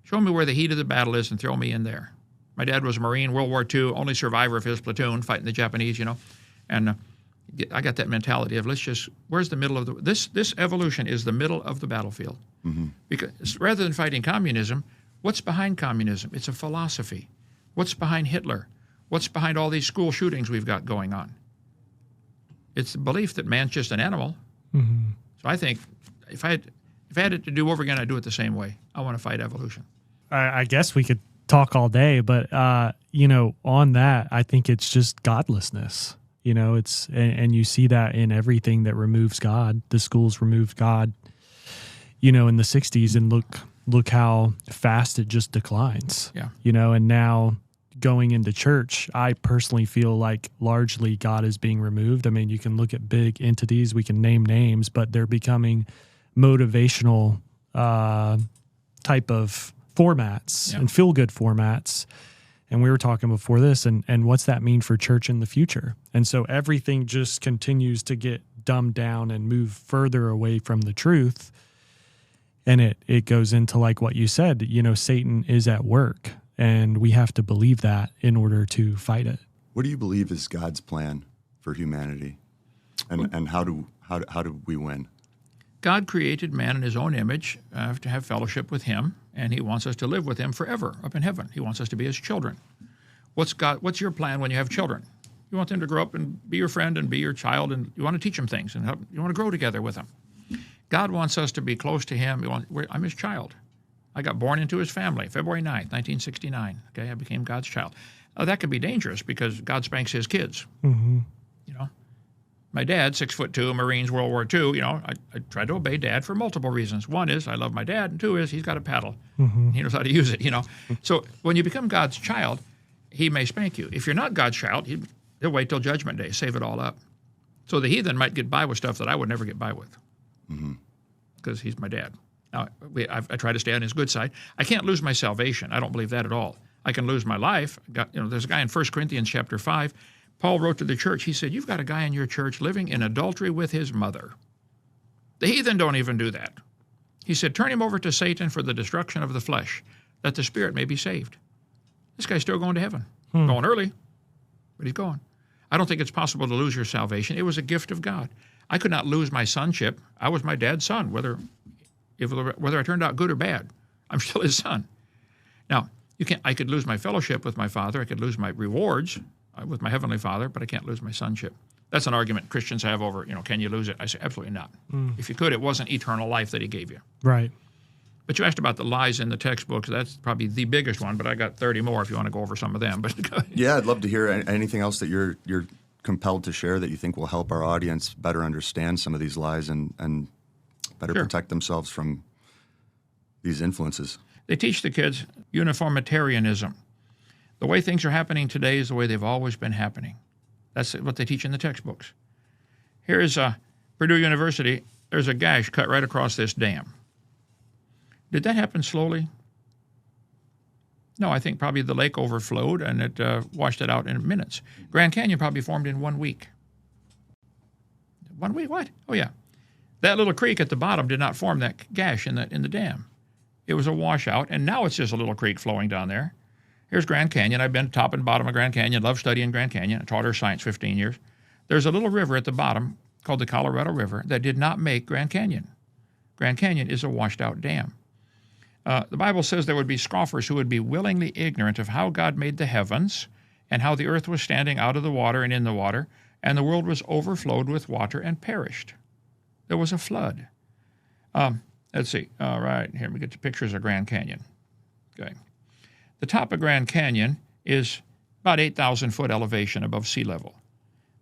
Show me where the heat of the battle is and throw me in there. My dad was a Marine, World War II, only survivor of his platoon, fighting the Japanese, and I got that mentality of where's the middle of this evolution is the middle of the battlefield. Mm-hmm. Because rather than fighting communism, what's behind communism? It's a philosophy. What's behind Hitler? What's behind all these school shootings we've got going on? It's the belief that man's just an animal. Mm-hmm. So I think if I had it to do over again, I'd do it the same way. I want to fight evolution. I guess we could talk all day, but on that, I think it's just godlessness. And you see that in everything that removes God. The schools removed God, in the 60s, and look how fast it just declines. Yeah. And now going into church, I personally feel like largely God is being removed. I mean, you can look at big entities, we can name names, but they're becoming motivational type of formats and feel-good formats. And we were talking before this, and what's that mean for church in the future? And so everything just continues to get dumbed down and move further away from the truth. And it goes into like what you said, Satan is at work, and we have to believe that in order to fight it. What do you believe is God's plan for humanity? And how do we win? God created man in his own image to have fellowship with him, and he wants us to live with him forever up in heaven. He wants us to be his children. What's your plan when you have children? You want them to grow up and be your friend and be your child, and you want to teach them things, and you want to grow together with them. God wants us to be close to him. I'm his child. I got born into his family, February 9th, 1969. Okay, I became God's child. That could be dangerous because God spanks his kids. Mm-hmm. My dad, 6'2", Marines, World War II, I tried to obey Dad for multiple reasons. One is I love my dad, and two is he's got a paddle. Mm-hmm. He knows how to use it, So when you become God's child, he may spank you. If you're not God's child, he'll wait till Judgment Day, save it all up. So the heathen might get by with stuff that I would never get by with because he's my dad. Now, I try to stay on his good side. I can't lose my salvation. I don't believe that at all. I can lose my life. There's a guy in 1 Corinthians chapter 5. Paul wrote to the church, he said, you've got a guy in your church living in adultery with his mother. The heathen don't even do that. He said, turn him over to Satan for the destruction of the flesh, that the spirit may be saved. This guy's still going to heaven. Going early, but he's going. I don't think it's possible to lose your salvation. It was a gift of God. I could not lose my sonship. I was my dad's son, whether I turned out good or bad. I'm still his son. Now, I could lose my fellowship with my father. I could lose my rewards with my Heavenly Father, but I can't lose my sonship. That's an argument Christians have over, can you lose it? I say, absolutely not. If you could, it wasn't eternal life that he gave you. Right. But you asked about the lies in the textbooks. That's probably the biggest one, but I got 30 more if you want to go over some of them. But yeah, I'd love to hear anything else that you're compelled to share that you think will help our audience better understand some of these lies and better protect themselves from these influences. They teach the kids uniformitarianism. The way things are happening today is the way they've always been happening. That's what they teach in the textbooks. Here is Purdue University. There's a gash cut right across this dam. Did that happen slowly? No, I think probably the lake overflowed and it washed it out in minutes. Grand Canyon probably formed in 1 week. 1 week? What? Oh, yeah. That little creek at the bottom did not form that gash in the dam. It was a washout, and now it's just a little creek flowing down there. Here's Grand Canyon. I've been top and bottom of Grand Canyon, love studying Grand Canyon. I taught her science 15 years. There's a little river at the bottom called the Colorado River that did not make Grand Canyon. Grand Canyon is a washed-out dam. The Bible says there would be scoffers who would be willingly ignorant of how God made the heavens and how the earth was standing out of the water and in the water, and the world was overflowed with water and perished. There was a flood. Let's see. All right, here we get to pictures of Grand Canyon. Okay. The top of Grand Canyon is about 8,000 foot elevation above sea level.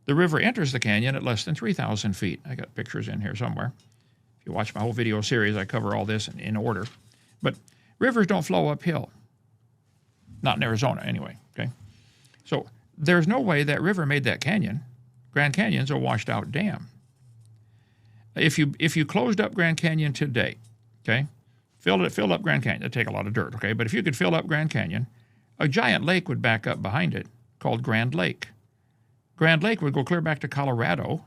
The river enters the canyon at less than 3,000 feet. I got pictures in here somewhere. If you watch my whole video series, I cover all this in order. But rivers don't flow uphill. Not in Arizona, anyway. Okay. So there's no way that river made that canyon. Grand Canyon's a washed-out dam. If you closed up Grand Canyon today, okay, filled up Grand Canyon, it'd take a lot of dirt, okay, but if you could fill up Grand Canyon, a giant lake would back up behind it called Grand Lake. Grand Lake would go clear back to Colorado.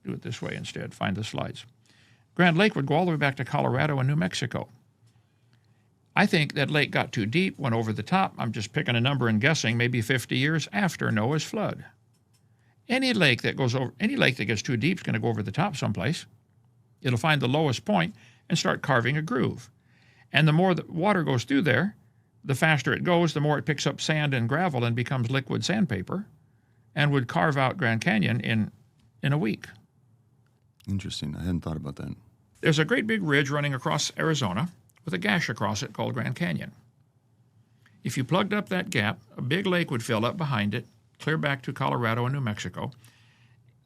Do it this way instead, find the slides. Grand Lake would go all the way back to Colorado and New Mexico. I think that lake got too deep, went over the top. I'm just picking a number and guessing, maybe 50 years after Noah's flood. Any lake that gets too deep is going to go over the top someplace. It'll find the lowest point and start carving a groove. And the more the water goes through there, the faster it goes, the more it picks up sand and gravel and becomes liquid sandpaper, and would carve out Grand Canyon in a week. Interesting. I hadn't thought about that. There's a great big ridge running across Arizona with a gash across it called Grand Canyon. If you plugged up that gap, a big lake would fill up behind it, clear back to Colorado and New Mexico.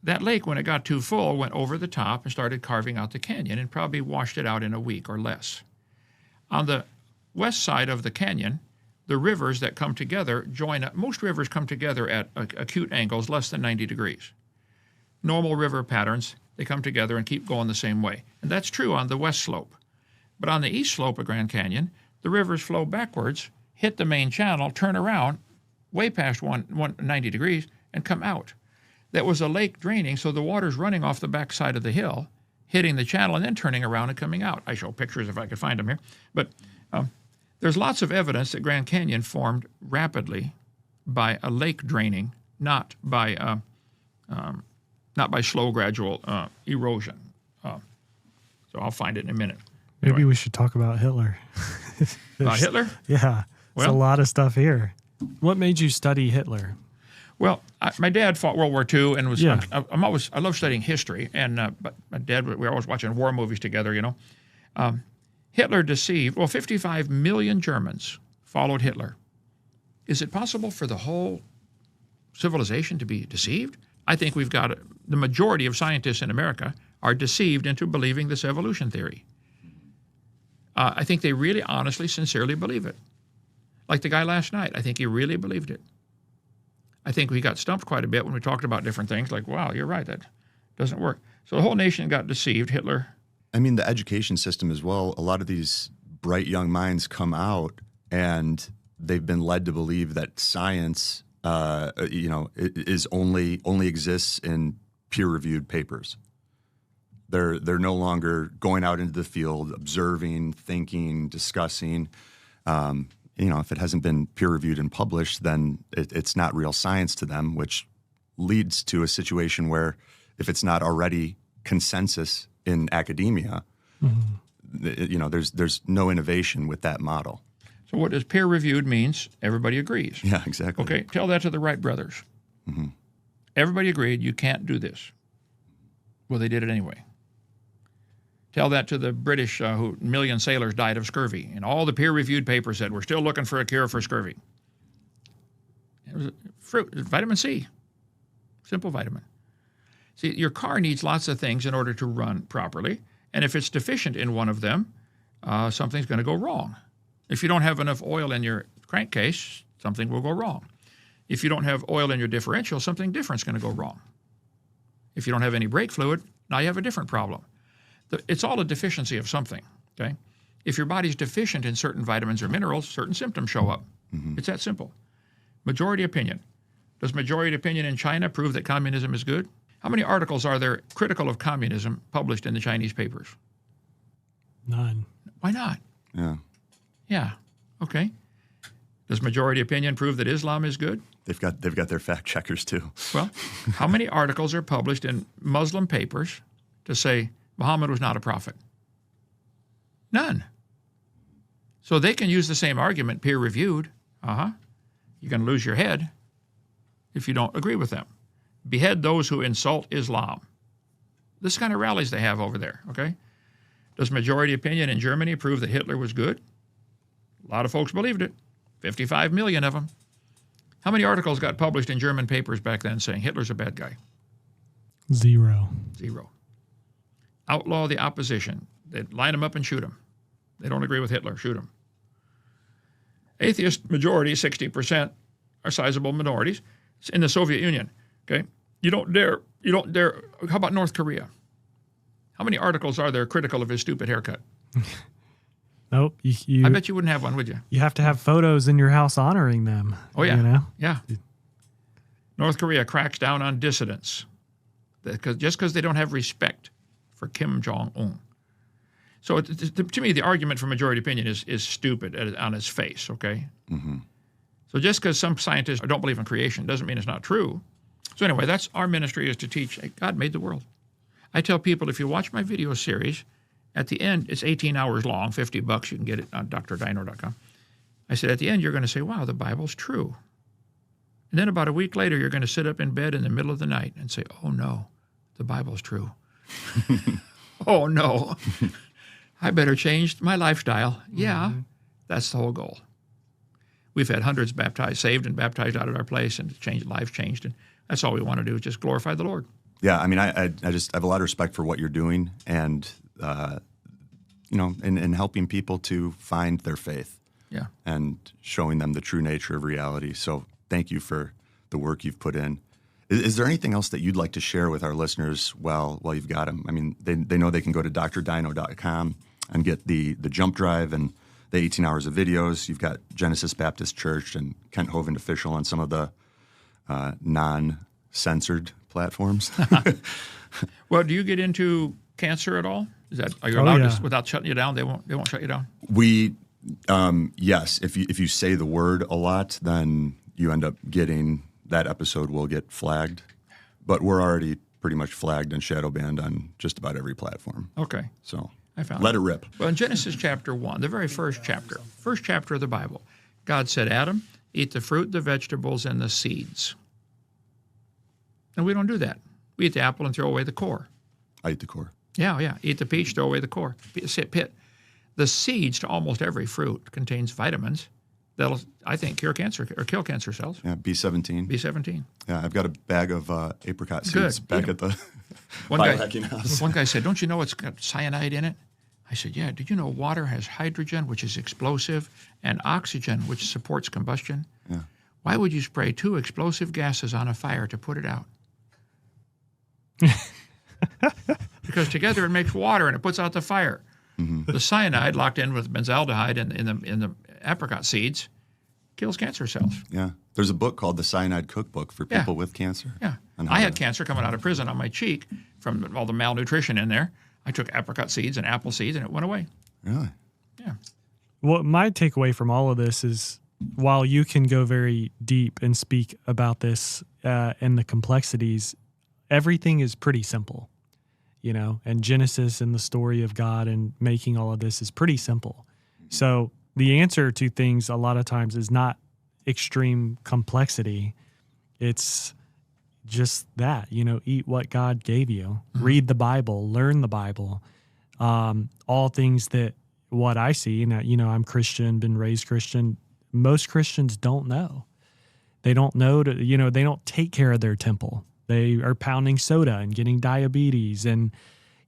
That lake, when it got too full, went over the top and started carving out the canyon and probably washed it out in a week or less. On the west side of the canyon, the rivers that come together join up. Most rivers come together at acute angles less than 90 degrees. Normal river patterns, they come together and keep going the same way. And that's true on the west slope. But on the east slope of Grand Canyon, the rivers flow backwards, hit the main channel, turn around, way past 190 degrees, and come out. That was a lake draining, so the water's running off the backside of the hill, hitting the channel, and then turning around and coming out. I show pictures if I could find them here. But there's lots of evidence that Grand Canyon formed rapidly by a lake draining, not by slow, gradual erosion. So I'll find it in a minute. Maybe Anyway. we should talk about Hitler. About Hitler? Yeah. There's a lot of stuff here. What made you study Hitler? Well, my dad fought World War II and was. Yeah. I love studying history, and but my dad, we were always watching war movies together. You know, Hitler deceived. Well, 55 million Germans followed Hitler. Is it possible for the whole civilization to be deceived? I think we've got the majority of scientists in America are deceived into believing this evolution theory. I think they really, honestly, sincerely believe it. Like the guy last night, I think he really believed it. I think we got stumped quite a bit when we talked about different things, like, wow, you're right, that doesn't work. So the whole nation got deceived. Hitler. I mean, the education system as well, a lot of these bright young minds come out and they've been led to believe that science, is only exists in peer-reviewed papers. They're no longer going out into the field, observing, thinking, discussing. If it hasn't been peer-reviewed and published, then it's not real science to them, which leads to a situation where if it's not already consensus in academia, there's no innovation with that model. So what does peer-reviewed means? Everybody agrees. Yeah, exactly. Okay, tell that to the Wright brothers. Mm-hmm. Everybody agreed you can't do this. Well, they did it anyway. Tell that to the British who a million sailors died of scurvy, and all the peer-reviewed papers said we're still looking for a cure for scurvy. It was fruit, vitamin C, simple vitamin. See, your car needs lots of things in order to run properly, and if it's deficient in one of them, something's going to go wrong. If you don't have enough oil in your crankcase, something will go wrong. If you don't have oil in your differential, something different's going to go wrong. If you don't have any brake fluid, now you have a different problem. It's all a deficiency of something, okay? If your body's deficient in certain vitamins or minerals, certain symptoms show up. It's that simple. Majority opinion. Does majority opinion in China prove that communism is good? How many articles are there critical of communism published in the Chinese papers? None. Why not? Yeah. Yeah. Okay. Does majority opinion prove that Islam is good? They've got their fact checkers too. Well, how many articles are published in Muslim papers to say Muhammad was not a prophet? None. So they can use the same argument, peer-reviewed. You're going to lose your head if you don't agree with them. Behead those who insult Islam. This kind of rallies they have over there, okay? Does majority opinion in Germany prove that Hitler was good? A lot of folks believed it. 55 million of them. How many articles got published in German papers back then saying Hitler's a bad guy? 0. 0. Outlaw the opposition. They'd line them up and shoot them. They don't agree with Hitler, shoot them. Atheist majority, 60%, are sizable minorities. It's in the Soviet Union, okay? You don't dare. How about North Korea? How many articles are there critical of his stupid haircut? Nope. I bet you wouldn't have one, would you? You have to have photos in your house honoring them. Oh, yeah. You know? Yeah. North Korea cracks down on dissidents just because they don't have respect for Kim Jong-un. So to me, the argument for majority opinion is stupid on its face, okay? So just because some scientists don't believe in creation doesn't mean it's not true. So anyway, that's our ministry, is to teach God made the world. I tell people, if you watch my video series, at the end, it's 18 hours long, $50. You can get it on drdino.com. I said, at the end, you're going to say, wow, the Bible's true. And then about a week later, you're going to sit up in bed in the middle of the night and say, oh, no, the Bible's true. Oh, no. I better change my lifestyle. Yeah, that's the whole goal. We've had hundreds baptized, saved and baptized out at our place, and lives changed. And that's all we want to do, is just glorify the Lord. Yeah, I mean, I just have a lot of respect for what you're doing, and in helping people to find their faith. Yeah. And showing them the true nature of reality. So thank you for the work you've put in. Is there anything else that you'd like to share with our listeners while you've got them? I mean, they know they can go to drdino.com and get the jump drive and the 18 hours of videos. You've got Genesis Baptist Church and Kent Hovind Official on some of the non-censored platforms. Well, do you get into cancer at all? Are you allowed to, without shutting you down? They won't shut you down. We yes. If you say the word a lot, then you end up getting that episode will get flagged. But we're already pretty much flagged and shadow banned on just about every platform. Okay. So I found let it rip. Well, in Genesis chapter 1, the very first chapter of the Bible, God said, Adam, eat the fruit, the vegetables, and the seeds. And we don't do that. We eat the apple and throw away the core. I eat the core. Yeah. Eat the peach, throw away the core. Pit. The seeds to almost every fruit contains vitamins that'll, I think, cure cancer or kill cancer cells. Yeah, B17. B17. Yeah, I've got a bag of apricot seeds back at the biohacking house. One guy said, don't you know it's got cyanide in it? I said, yeah. Did you know water has hydrogen, which is explosive, and oxygen, which supports combustion? Yeah. Why would you spray 2 explosive gases on a fire to put it out? Because together it makes water and it puts out the fire. Mm-hmm. The cyanide locked in with benzaldehyde in the apricot seeds kills cancer cells. Yeah. There's a book called The Cyanide Cookbook for people with cancer. Yeah. I had cancer coming out of prison on my cheek from all the malnutrition in there. I took apricot seeds and apple seeds and it went away. Really? Yeah. Well, my takeaway from all of this is, while you can go very deep and speak about this and the complexities, everything is pretty simple, and Genesis and the story of God and making all of this is pretty simple. So the answer to things a lot of times is not extreme complexity. It's just that, eat what God gave you, read the Bible, learn the Bible, all things that what I see, I'm Christian, been raised Christian. Most Christians don't know. They don't know they don't take care of their temple. They are pounding soda and getting diabetes. And,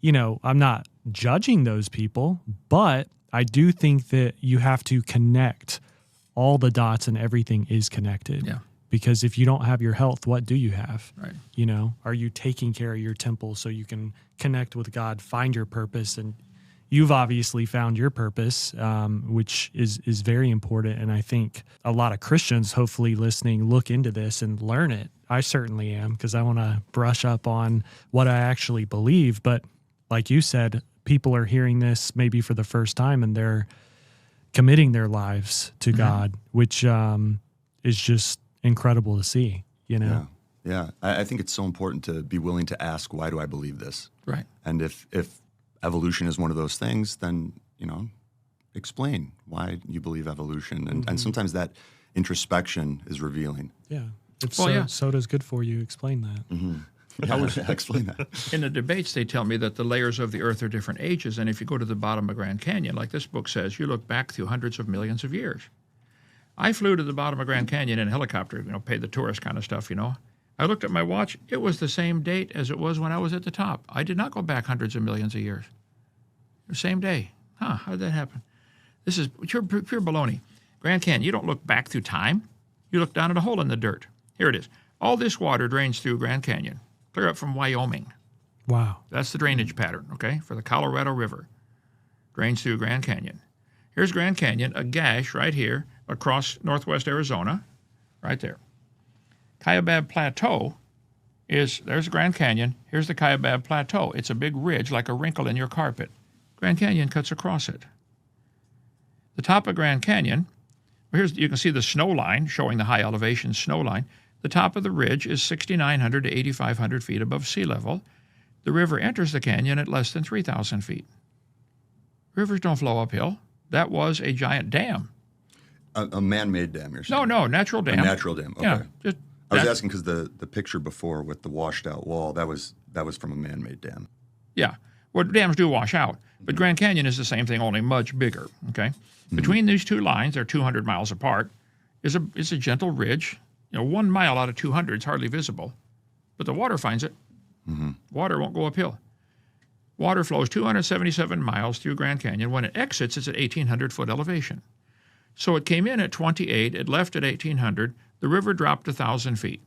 I'm not judging those people, but I do think that you have to connect all the dots and everything is connected. Yeah. Because if you don't have your health, what do you have? Right. Are you taking care of your temple so you can connect with God, find your purpose, and, you've obviously found your purpose, which is very important. And I think a lot of Christians, hopefully listening, look into this and learn it. I certainly am, because I want to brush up on what I actually believe. But like you said, people are hearing this maybe for the first time, and they're committing their lives to God, which is just incredible to see, you know? Yeah. I think it's so important to be willing to ask, why do I believe this? Right. And if evolution is one of those things, then, explain why you believe evolution. And sometimes that introspection is revealing. Yeah. If Well, soda's good for you, explain that. Yeah, explain that. In the debates, they tell me that the layers of the earth are different ages, and if you go to the bottom of Grand Canyon, like this book says, you look back through hundreds of millions of years. I flew to the bottom of Grand Canyon in a helicopter, paid the tourist kind of stuff, I looked at my watch. It was the same date as it was when I was at the top. I did not go back hundreds of millions of years. The same day. How did that happen? This is pure baloney. Grand Canyon, you don't look back through time. You look down at a hole in the dirt. Here it is. All this water drains through Grand Canyon, clear up from Wyoming. Wow. That's the drainage pattern, okay, for the Colorado River. Drains through Grand Canyon. Here's Grand Canyon, a gash right here across northwest Arizona, right there. Kaibab Plateau there's Grand Canyon. Here's the Kaibab Plateau. It's a big ridge like a wrinkle in your carpet. Grand Canyon cuts across it. The top of Grand Canyon, you can see the snow line showing the high elevation snow line. The top of the ridge is 6,900 to 8,500 feet above sea level. The river enters the canyon at less than 3,000 feet. Rivers don't flow uphill. That was a giant dam. A man-made dam, you're saying? No, natural dam. A natural dam, okay. Yeah, I was asking because the picture before with the washed-out wall, that was from a man-made dam. Yeah. Well, dams do wash out, but Grand Canyon is the same thing, only much bigger, okay? Between these two lines, they're 200 miles apart, is a gentle ridge. 1 mile out of 200 is hardly visible, but the water finds it. Water won't go uphill. Water flows 277 miles through Grand Canyon. When it exits, it's at 1,800-foot elevation. So it came in at 28, it left at 1,800, the river dropped 1,000 feet.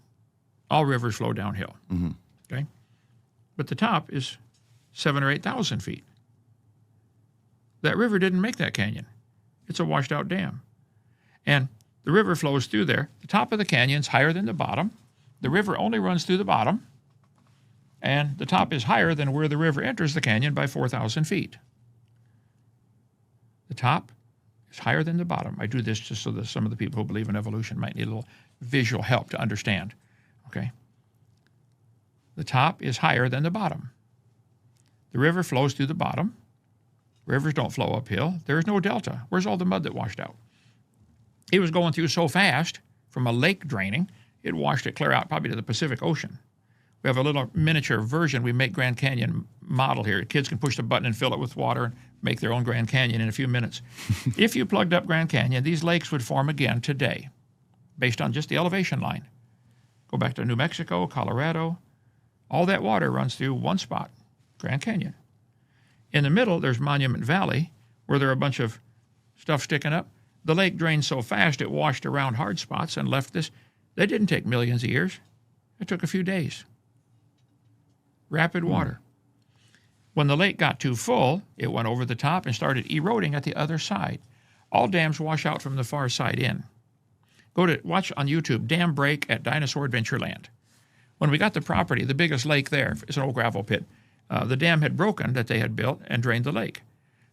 All rivers flow downhill, okay? But the top is 7,000 or 8,000 feet. That river didn't make that canyon. It's a washed-out dam. And the river flows through there. The top of the canyon's higher than the bottom. The river only runs through the bottom. And the top is higher than where the river enters the canyon by 4,000 feet. The top is higher than the bottom. I do this just so that some of the people who believe in evolution might need a little visual help to understand. Okay? The top is higher than the bottom. The river flows through the bottom. Rivers don't flow uphill. There is no delta. Where's all the mud that washed out? It was going through so fast from a lake draining, it washed it clear out probably to the Pacific Ocean. We have a little miniature version. We make Grand Canyon model here. Kids can push the button and fill it with water and make their own Grand Canyon in a few minutes. If you plugged up Grand Canyon, these lakes would form again today based on just the elevation line. Go back to New Mexico, Colorado. All that water runs through one spot, Grand Canyon. In the middle, there's Monument Valley, where there are a bunch of stuff sticking up. The lake drained so fast it washed around hard spots and left this. That didn't take millions of years. It took a few days. Rapid water. When the lake got too full, it went over the top and started eroding at the other side. All dams wash out from the far side in. Watch on YouTube, Dam Break at Dinosaur Adventureland. When we got the property, the biggest lake there, it's an old gravel pit, the dam had broken that they had built and drained the lake.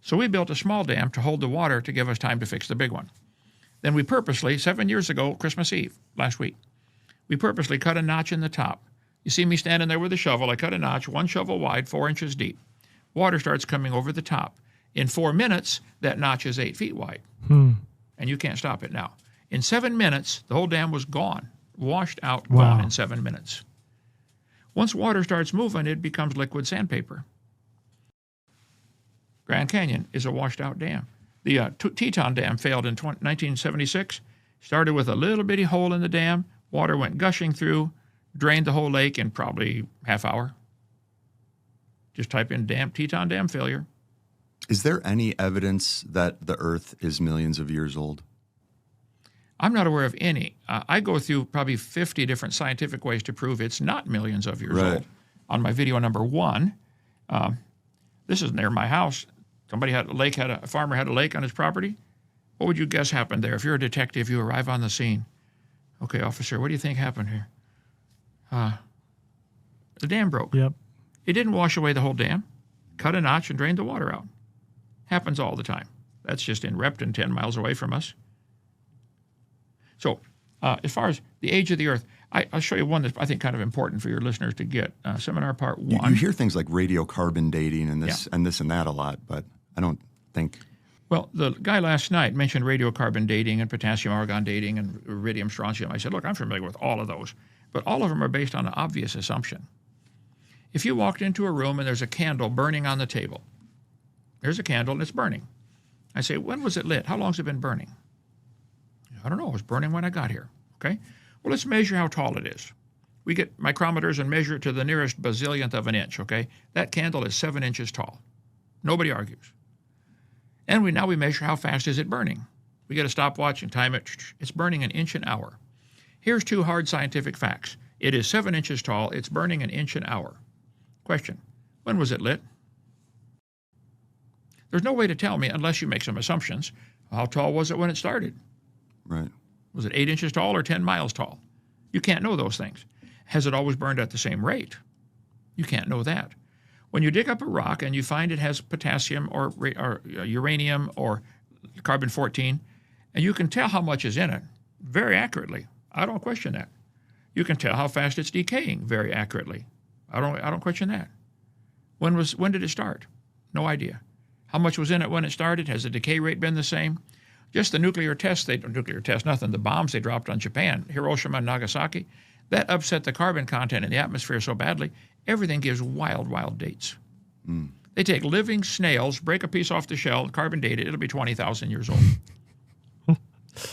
So we built a small dam to hold the water to give us time to fix the big one. Then we purposely, 7 years ago, Christmas Eve, last week, we purposely cut a notch in the top. You see me standing there with a shovel. I cut a notch, 1 shovel wide, 4 inches deep. Water starts coming over the top. In 4 minutes, that notch is 8 feet wide. And you can't stop it now. In 7 minutes, the whole dam was gone, washed out, gone in 7 minutes. Once water starts moving, it becomes liquid sandpaper. Grand Canyon is a washed-out dam. The Teton Dam failed in 1976. Started with a little bitty hole in the dam. Water went gushing through, drained the whole lake in probably half hour. Just type in Teton Dam failure. Is there any evidence that the Earth is millions of years old? I'm not aware of any. I go through probably 50 different scientific ways to prove it's not millions of years old. On my video number 1, this is near my house. A farmer had a lake on his property. What would you guess happened there? If you're a detective, you arrive on the scene. Okay, officer, what do you think happened here? The dam broke. Yep. It didn't wash away the whole dam. Cut a notch and drained the water out. Happens all the time. That's just in Repton, 10 miles away from us. So as far as the age of the Earth, I'll show you one that's I think kind of important for your listeners to get. Seminar part 1. You hear things like radiocarbon dating and this and that a lot, but I don't think. Well, the guy last night mentioned radiocarbon dating and potassium argon dating and iridium strontium. I said, look, I'm familiar with all of those, but all of them are based on an obvious assumption. If you walked into a room and there's a candle burning on the table, there's a candle and it's burning. I say, when was it lit? How long has it been burning? I don't know. It was burning when I got here. Okay. Well, let's measure how tall it is. We get micrometers and measure it to the nearest bazillionth of an inch. Okay. That candle is 7 inches tall. Nobody argues. And now we measure how fast is it burning. We get a stopwatch and time it. It's burning an inch an hour. Here's 2 hard scientific facts. It is 7 inches tall. It's burning an inch an hour. Question, when was it lit? There's no way to tell me unless you make some assumptions. How tall was it when it started? Right. Was it 8 inches tall or 10 miles tall? You can't know those things. Has it always burned at the same rate? You can't know that. When you dig up a rock and you find it has potassium or uranium or carbon-14, and you can tell how much is in it very accurately. I don't question that. You can tell how fast it's decaying very accurately. I don't question that. When did it start? No idea. How much was in it when it started? Has the decay rate been the same? Just the nuclear test, nothing. The bombs they dropped on Japan, Hiroshima and Nagasaki, that upset the carbon content in the atmosphere so badly, everything gives wild dates. They take living snails, break a piece off the shell, carbon date it, it'll be 20,000 years old.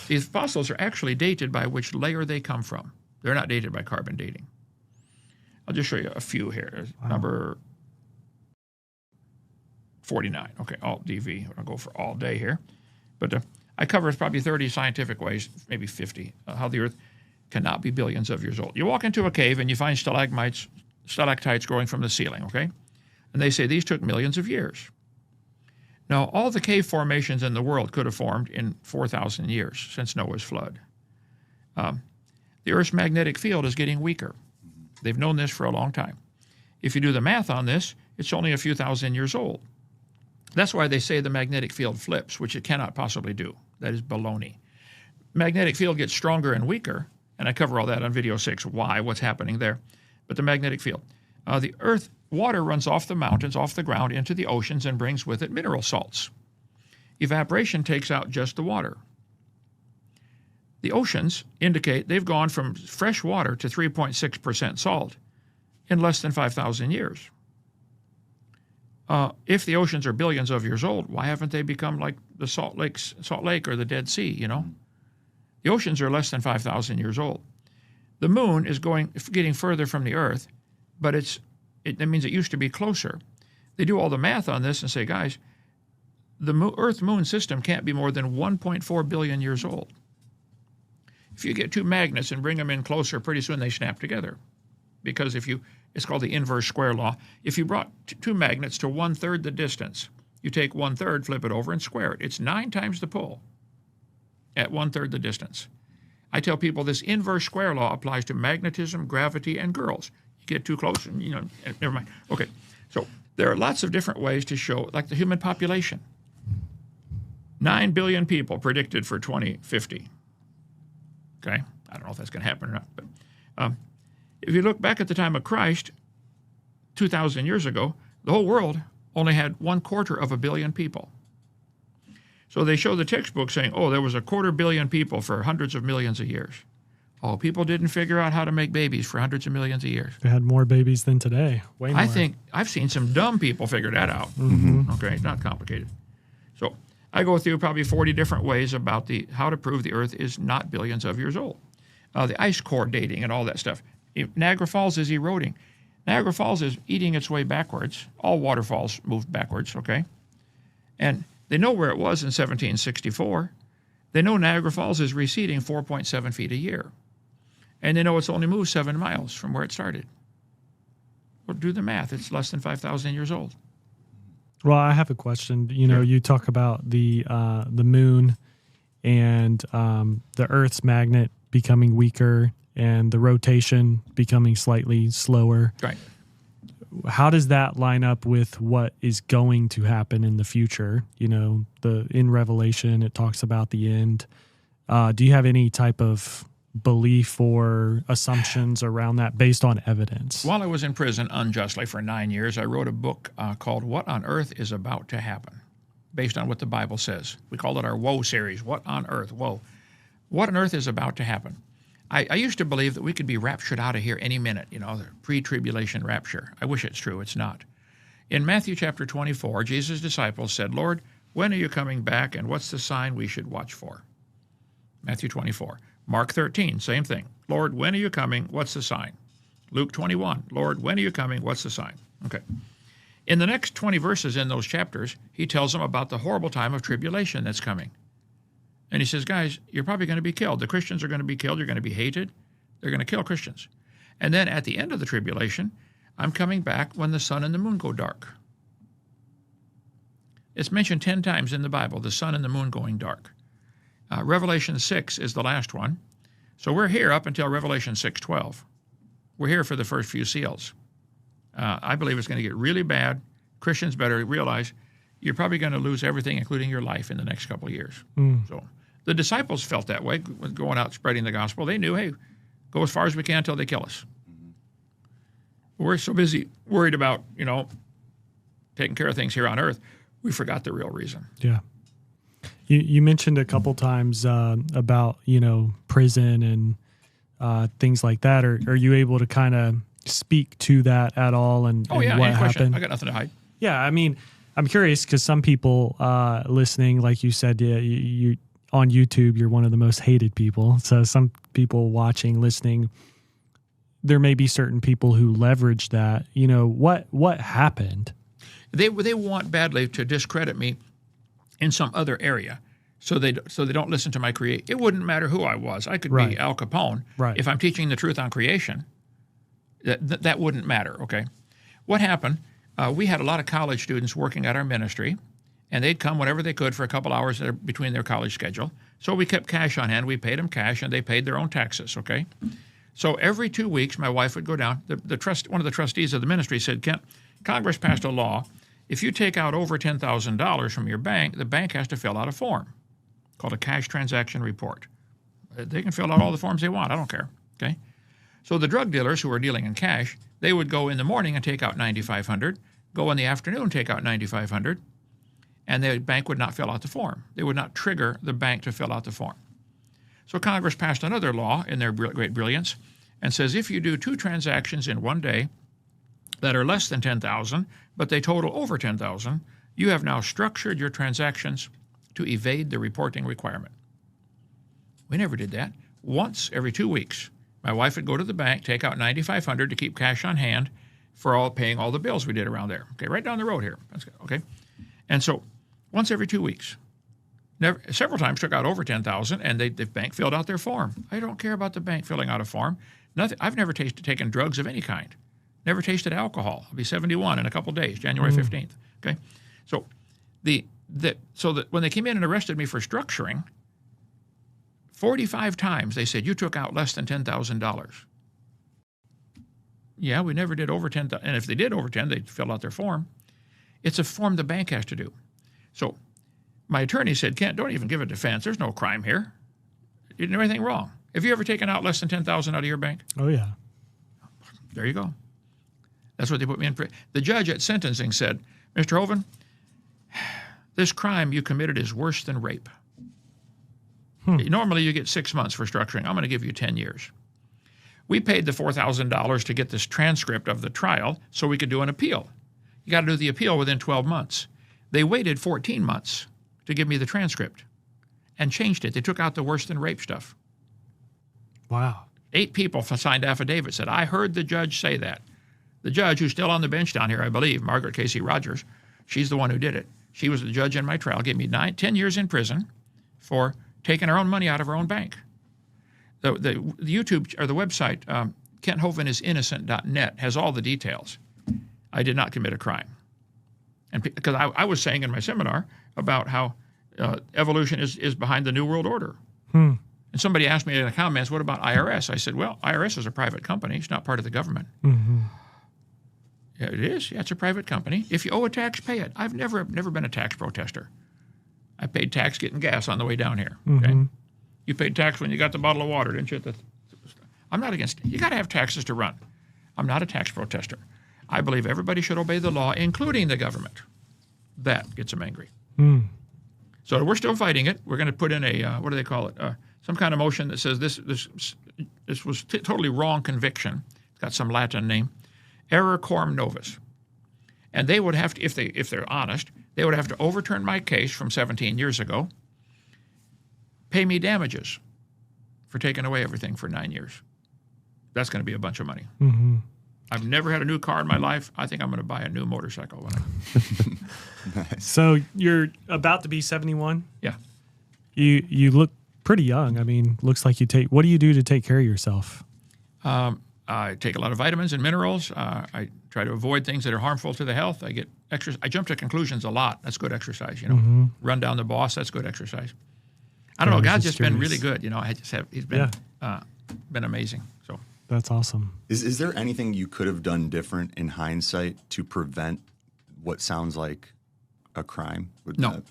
These fossils are actually dated by which layer they come from. They're not dated by carbon dating. I'll just show you a few here. Wow. Number 49. Okay, Alt DV. I'll go for all day here. But I cover probably 30 scientific ways, maybe 50, how the Earth cannot be billions of years old. You walk into a cave and you find stalactites growing from the ceiling, okay? And they say these took millions of years. Now, all the cave formations in the world could have formed in 4,000 years since Noah's flood. The Earth's magnetic field is getting weaker. They've known this for a long time. If you do the math on this, it's only a few thousand years old. That's why they say the magnetic field flips, which it cannot possibly do. That is baloney. Magnetic field gets stronger and weaker, and I cover all that on video 6, what's happening there. But the magnetic field. The Earth, water runs off the mountains, off the ground, into the oceans and brings with it mineral salts. Evaporation takes out just the water. The oceans indicate they've gone from fresh water to 3.6% salt in less than 5,000 years. If the oceans are billions of years old, why haven't they become like the Salt Lake or the Dead Sea, you know? The oceans are less than 5,000 years old. The moon is getting further from the Earth, but that means it used to be closer. They do all the math on this and say, guys, the Earth-Moon system can't be more than 1.4 billion years old. If you get 2 magnets and bring them in closer, pretty soon they snap together. Because it's called the inverse square law. If you brought 2 magnets to 1/3 the distance, you take 1/3, flip it over, and square it. It's 9 times the pull at 1/3 the distance. I tell people this inverse square law applies to magnetism, gravity, and girls. You get too close and, never mind. Okay, so there are lots of different ways to show, like the human population. 9 billion people predicted for 2050. Okay, I don't know if that's going to happen or not, but if you look back at the time of Christ, 2,000 years ago, the whole world only had 250 million people. So they show the textbook saying, there was 250 million people for hundreds of millions of years. People didn't figure out how to make babies for hundreds of millions of years. They had more babies than today, way more. I think I've seen some dumb people figure that out. Mm-hmm. Okay, it's not complicated. So I go through probably 40 different ways about how to prove the Earth is not billions of years old. The ice core dating and all that stuff. Niagara Falls is eroding. Niagara Falls is eating its way backwards. All waterfalls move backwards, okay? And they know where it was in 1764. They know Niagara Falls is receding 4.7 feet a year. And they know it's only moved 7 miles from where it started. Well, do the math. It's less than 5,000 years old. Well, I have a question. You know, you talk about the moon and the Earth's magnet becoming weaker and the rotation becoming slightly slower. Right. How does that line up with what is going to happen in the future? You know, in Revelation, it talks about the end. Do you have any type of belief or assumptions around that based on evidence? While I was in prison unjustly for 9 years, I wrote a book called What on Earth is About to Happen, based on what the Bible says. We call it our Woe series. What on earth? Woe. What on earth is about to happen? I used to believe that we could be raptured out of here any minute, you know, the pre-tribulation rapture. I wish it's true. It's not. In Matthew chapter 24, Jesus' disciples said, Lord, when are you coming back, and what's the sign we should watch for? Matthew 24. Mark 13, same thing. Lord, when are you coming? What's the sign? Luke 21. Lord, when are you coming? What's the sign? Okay. In the next 20 verses in those chapters, he tells them about the horrible time of tribulation that's coming. And he says, guys, you're probably going to be killed. The Christians are going to be killed. You're going to be hated. They're going to kill Christians. And then at the end of the tribulation, I'm coming back when the sun and the moon go dark. It's mentioned 10 times in the Bible, the sun and the moon going dark. Revelation 6 is the last one. So we're here up until Revelation 6:12. We're here for the first few seals. I believe it's going to get really bad. Christians better realize you're probably going to lose everything, including your life, in the next couple of years. So the disciples felt that way, going out spreading the gospel. They knew, hey, go as far as we can until they kill us. We're so busy worried about, you know, taking care of things here on earth, we forgot the real reason. Yeah. You mentioned a couple times about, you know, prison and things like that. Are you able to kind of speak to that at all and what happened? I got nothing to hide. Yeah, I mean, I'm curious because some people listening, like you said, you on YouTube, you're one of the most hated people. So some people watching, listening, there may be certain people who leverage that. You know, what happened? They want badly to discredit me in some other area, so they don't listen to my creation. It wouldn't matter who I was. I could be Al Capone. Right. If I'm teaching the truth on creation, that wouldn't matter, okay? What happened, we had a lot of college students working at our ministry, and they'd come whenever they could for a couple hours between their college schedule. So we kept cash on hand. We paid them cash, and they paid their own taxes, okay? So every 2 weeks, my wife would go down. One of the trustees of the ministry said, Kent, Congress passed a law. If you take out over $10,000 from your bank, the bank has to fill out a form called a cash transaction report. They can fill out all the forms they want. I don't care. Okay. So the drug dealers who are dealing in cash, they would go in the morning and take out $9,500, go in the afternoon, take out $9,500, and the bank would not fill out the form. They would not trigger the bank to fill out the form. So Congress passed another law in their great brilliance and says if you do 2 transactions in one day that are less than $10,000, but they total over $10,000, you have now structured your transactions to evade the reporting requirement. We never did that. Once every 2 weeks, my wife would go to the bank, take out $9,500 to keep cash on hand for paying all the bills we did around there. Okay, right down the road here. That's good. Okay, and so once every 2 weeks, several times took out over $10,000, and the bank filled out their form. I don't care about the bank filling out a form. Nothing. I've never taken drugs of any kind. Never tasted alcohol. I'll be 71 in a couple of days, January 15th. Okay, so when they came in and arrested me for structuring, 45 times they said you took out less than $10,000. Yeah, we never did over 10,000, and if they did over 10, they'd fill out their form. It's a form the bank has to do. So my attorney said, Kent, don't even give a defense. There's no crime here. You didn't do anything wrong. Have you ever taken out less than $10,000 out of your bank? Oh yeah. There you go. That's what they put me in. The judge at sentencing said, Mr. Hovind, this crime you committed is worse than rape. Normally you get 6 months for structuring. I'm going to give you 10 years. We paid the $4,000 to get this transcript of the trial so we could do an appeal. You got to do the appeal within 12 months. They waited 14 months to give me the transcript and changed it. They took out the worse than rape stuff. Wow. 8 people signed affidavits said, I heard the judge say that. The judge, who's still on the bench down here, I believe, Margaret Casey Rogers, she's the one who did it. She was the judge in my trial, gave me 10 years in prison for taking our own money out of our own bank. The YouTube or the website, KentHovinIsInnocent.net, has all the details. I did not commit a crime. And because I was saying in my seminar about how evolution is behind the New World Order. And somebody asked me in the comments, what about IRS? I said, well, IRS is a private company. It's not part of the government. Yeah, it is. Yeah, it's a private company. If you owe a tax, pay it. I've never been a tax protester. I paid tax getting gas on the way down here. Okay? You paid tax when you got the bottle of water, didn't you? I'm not against it. You got to have taxes to run. I'm not a tax protester. I believe everybody should obey the law, including the government. That gets them angry. So we're still fighting it. We're going to put in a, what do they call it? Some kind of motion that says this was totally wrong conviction. It's got some Latin name. Error coram nobis. And they would have to, if they're honest, they would have to overturn my case from 17 years ago, pay me damages for taking away everything for 9 years. That's going to be a bunch of money. I've never had a new car in my life. I think I'm going to buy a new motorcycle when Nice. So you're about to be 71? Yeah. You look pretty young. I mean, looks like what do you do to take care of yourself? I take a lot of vitamins and minerals. I try to avoid things that are harmful to the health. I get exercise. I jump to conclusions a lot. That's good exercise, you know. Run down the boss. That's good exercise. I don't know. God's just been really good. You know, he's been amazing. So that's awesome. Is there anything you could have done different in hindsight to prevent what sounds like a crime? No.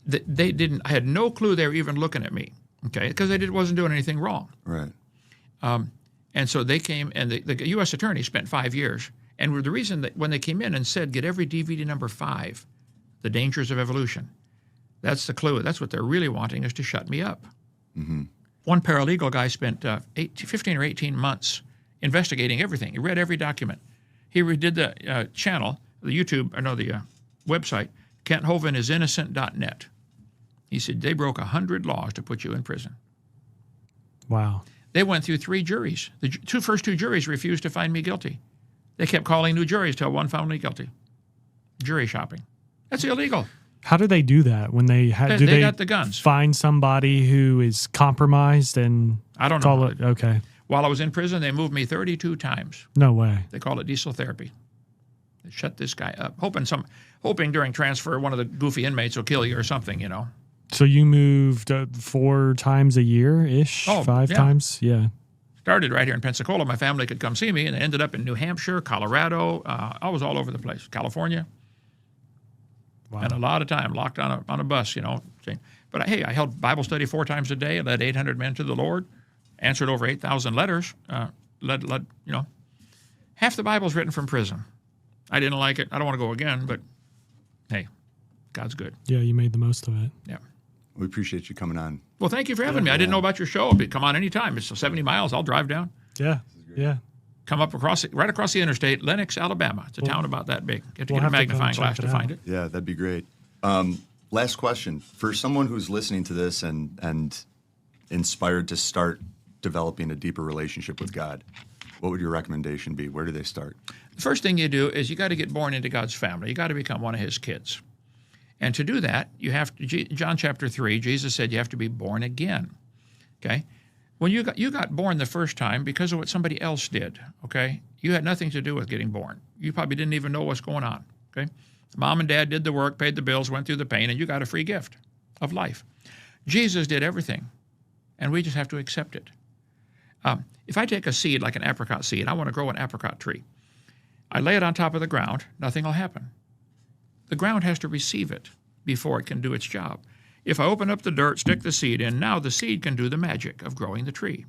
They didn't. I had no clue they were even looking at me, okay, because I wasn't doing anything wrong. Right. And so they came, and the U.S. attorney spent 5 years. And the reason that when they came in and said, get every DVD number 5, The Dangers of Evolution, that's the clue. That's what they're really wanting, is to shut me up. One paralegal guy spent 15 or 18 months investigating everything. He read every document. He redid the channel, the website, KentHovind.innocent.net. He said, they broke 100 laws to put you in prison. Wow. They went through 3 juries. The first two juries refused to find me guilty. They kept calling new juries till one found me guilty. Jury shopping. That's illegal. How do they do that when they they got the guns? Find somebody who is compromised and I don't know. Okay. While I was in prison, they moved me 32 times. No way. They call it diesel therapy. They shut this guy up, hoping during transfer one of the goofy inmates will kill you or something, you know. So you moved 4 times a year-ish? 5 times? Yeah. Started right here in Pensacola. My family could come see me, and ended up in New Hampshire, Colorado. I was all over the place. California. Wow. And a lot of time locked on a bus, you know. But hey, I held Bible study 4 times a day. I led 800 men to the Lord. Answered over 8,000 letters. Led, you know. Half the Bible's written from prison. I didn't like it. I don't want to go again, but hey, God's good. Yeah, you made the most of it. Yeah. We appreciate you coming on. Well, thank you for having me. I didn't know about your show. But come on anytime. It's 70 miles. I'll drive down. Yeah, yeah. Come up right across the interstate, Lenox, Alabama. It's a town about that big. You have to get a magnifying glass to find it. Yeah, that'd be great. Last question. For someone who's listening to this and inspired to start developing a deeper relationship with God, what would your recommendation be? Where do they start? The first thing you do is you got to get born into God's family. You got to become one of His kids. And to do that, you have to, John chapter 3, Jesus said you have to be born again, okay? When you got born the first time because of what somebody else did, okay? You had nothing to do with getting born. You probably didn't even know what's going on, okay? Mom and Dad did the work, paid the bills, went through the pain, and you got a free gift of life. Jesus did everything, and we just have to accept it. If I take a seed like an apricot seed, I want to grow an apricot tree. I lay it on top of the ground, nothing will happen. The ground has to receive it before it can do its job. If I open up the dirt, stick the seed in, now the seed can do the magic of growing the tree.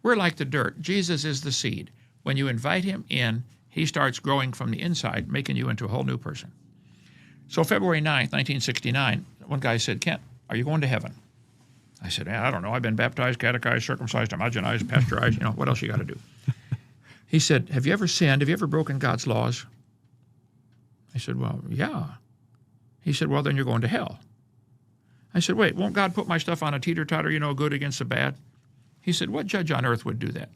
We're like the dirt. Jesus is the seed. When you invite Him in, He starts growing from the inside, making you into a whole new person. So February 9th, 1969, one guy said, Kent, are you going to heaven? I said, I don't know. I've been baptized, catechized, circumcised, homogenized, pasteurized. You know, what else you got to do? He said, have you ever sinned? Have you ever broken God's laws? I said, well, yeah. He said, well, then you're going to hell. I said, wait, won't God put my stuff on a teeter-totter, you know, good against the bad? He said, what judge on earth would do that?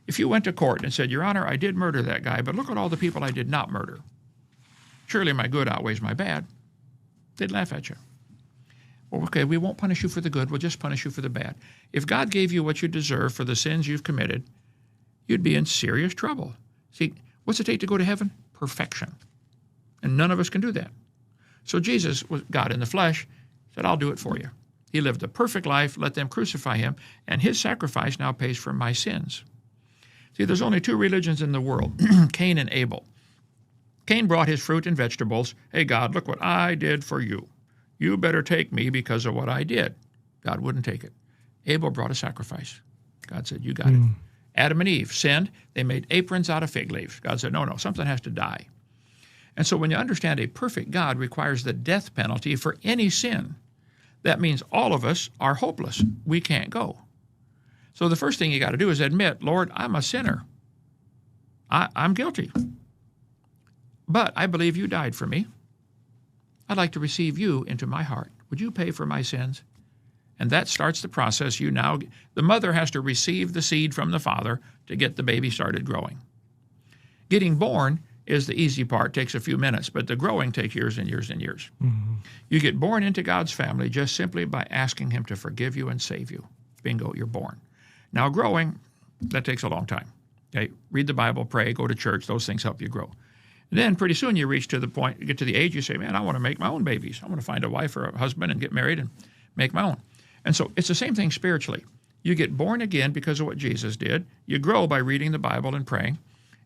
If you went to court and said, Your Honor, I did murder that guy, but look at all the people I did not murder. Surely my good outweighs my bad. They'd laugh at you. Well, okay, we won't punish you for the good, we'll just punish you for the bad. If God gave you what you deserve for the sins you've committed, you'd be in serious trouble. See, what's it take to go to heaven? Perfection. And none of us can do that. So Jesus was God in the flesh, said, I'll do it for you. He lived a perfect life, let them crucify him, and his sacrifice now pays for my sins. See, there's only two religions in the world, Cain and Abel. Cain brought his fruit and vegetables. Hey, God, look what I did for you. You better take me because of what I did. God wouldn't take it. Abel brought a sacrifice. God said, you got it. Adam and Eve sinned. They made aprons out of fig leaves. God said, no, something has to die. And so when you understand a perfect God requires the death penalty for any sin, that means all of us are hopeless. We can't go. So the first thing you got to do is admit, Lord, I'm a sinner. I'm guilty. But I believe you died for me. I'd like to receive you into my heart. Would you pay for my sins? And that starts the process. The mother has to receive the seed from the father to get the baby started growing. Getting born is the easy part, takes a few minutes, but the growing takes years and years and years. Mm-hmm. You get born into God's family just simply by asking him to forgive you and save you. Bingo, you're born. Now growing, that takes a long time. Okay? Read the Bible, pray, go to church, those things help you grow. And then pretty soon you reach to the point, you get to the age you say, man, I want to make my own babies. I want to find a wife or a husband and get married and make my own. And so it's the same thing spiritually. You get born again because of what Jesus did. You grow by reading the Bible and praying.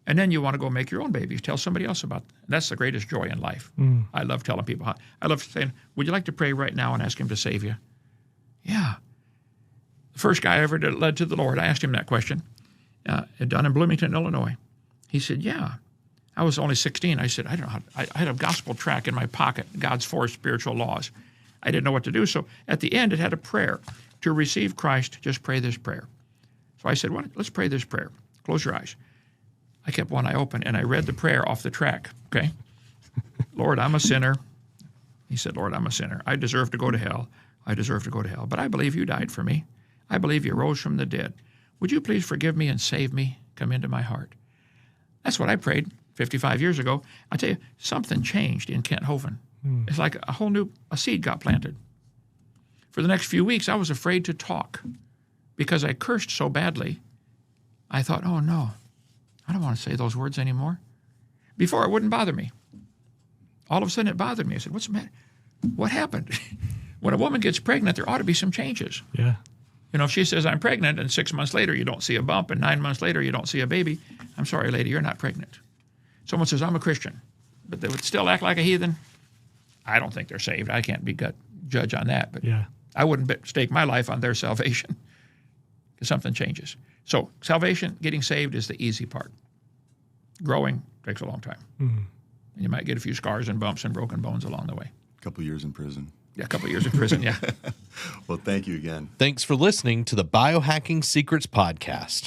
And then you want to go make your own babies. Tell somebody else about them. That's the greatest joy in life. I love telling people. I love saying, would you like to pray right now and ask him to save you? Yeah. The first guy I ever led to the Lord, I asked him that question, done in Bloomington, Illinois. He said, yeah. I was only 16. I said, I don't know. I had a gospel tract in my pocket, God's 4 spiritual laws. I didn't know what to do. So at the end, it had a prayer. To receive Christ, just pray this prayer. So I said, well, let's pray this prayer. Close your eyes. I kept one eye open, and I read the prayer off the track, okay? Lord, I'm a sinner. He said, Lord, I'm a sinner. I deserve to go to hell. I deserve to go to hell. But I believe you died for me. I believe you rose from the dead. Would you please forgive me and save me? Come into my heart. That's what I prayed 55 years ago. I tell you, something changed in Kent Hovind. It's like a seed got planted. For the next few weeks, I was afraid to talk because I cursed so badly. I thought, oh, no. I don't want to say those words anymore. Before, it wouldn't bother me. All of a sudden, it bothered me. I said, what's the matter? What happened? When a woman gets pregnant, there ought to be some changes. Yeah. You know, if she says, I'm pregnant, and 6 months later, you don't see a bump, and 9 months later, you don't see a baby, I'm sorry, lady, you're not pregnant. Someone says, I'm a Christian, but they would still act like a heathen. I don't think they're saved. I can't be judge on that, but yeah. I wouldn't stake my life on their salvation because something changes. So salvation, getting saved is the easy part. Growing takes a long time. Mm-hmm. And you might get a few scars and bumps and broken bones along the way. A couple years in prison. Yeah, a couple years in prison, yeah. Well, thank you again. Thanks for listening to the Biohacking Secrets Podcast.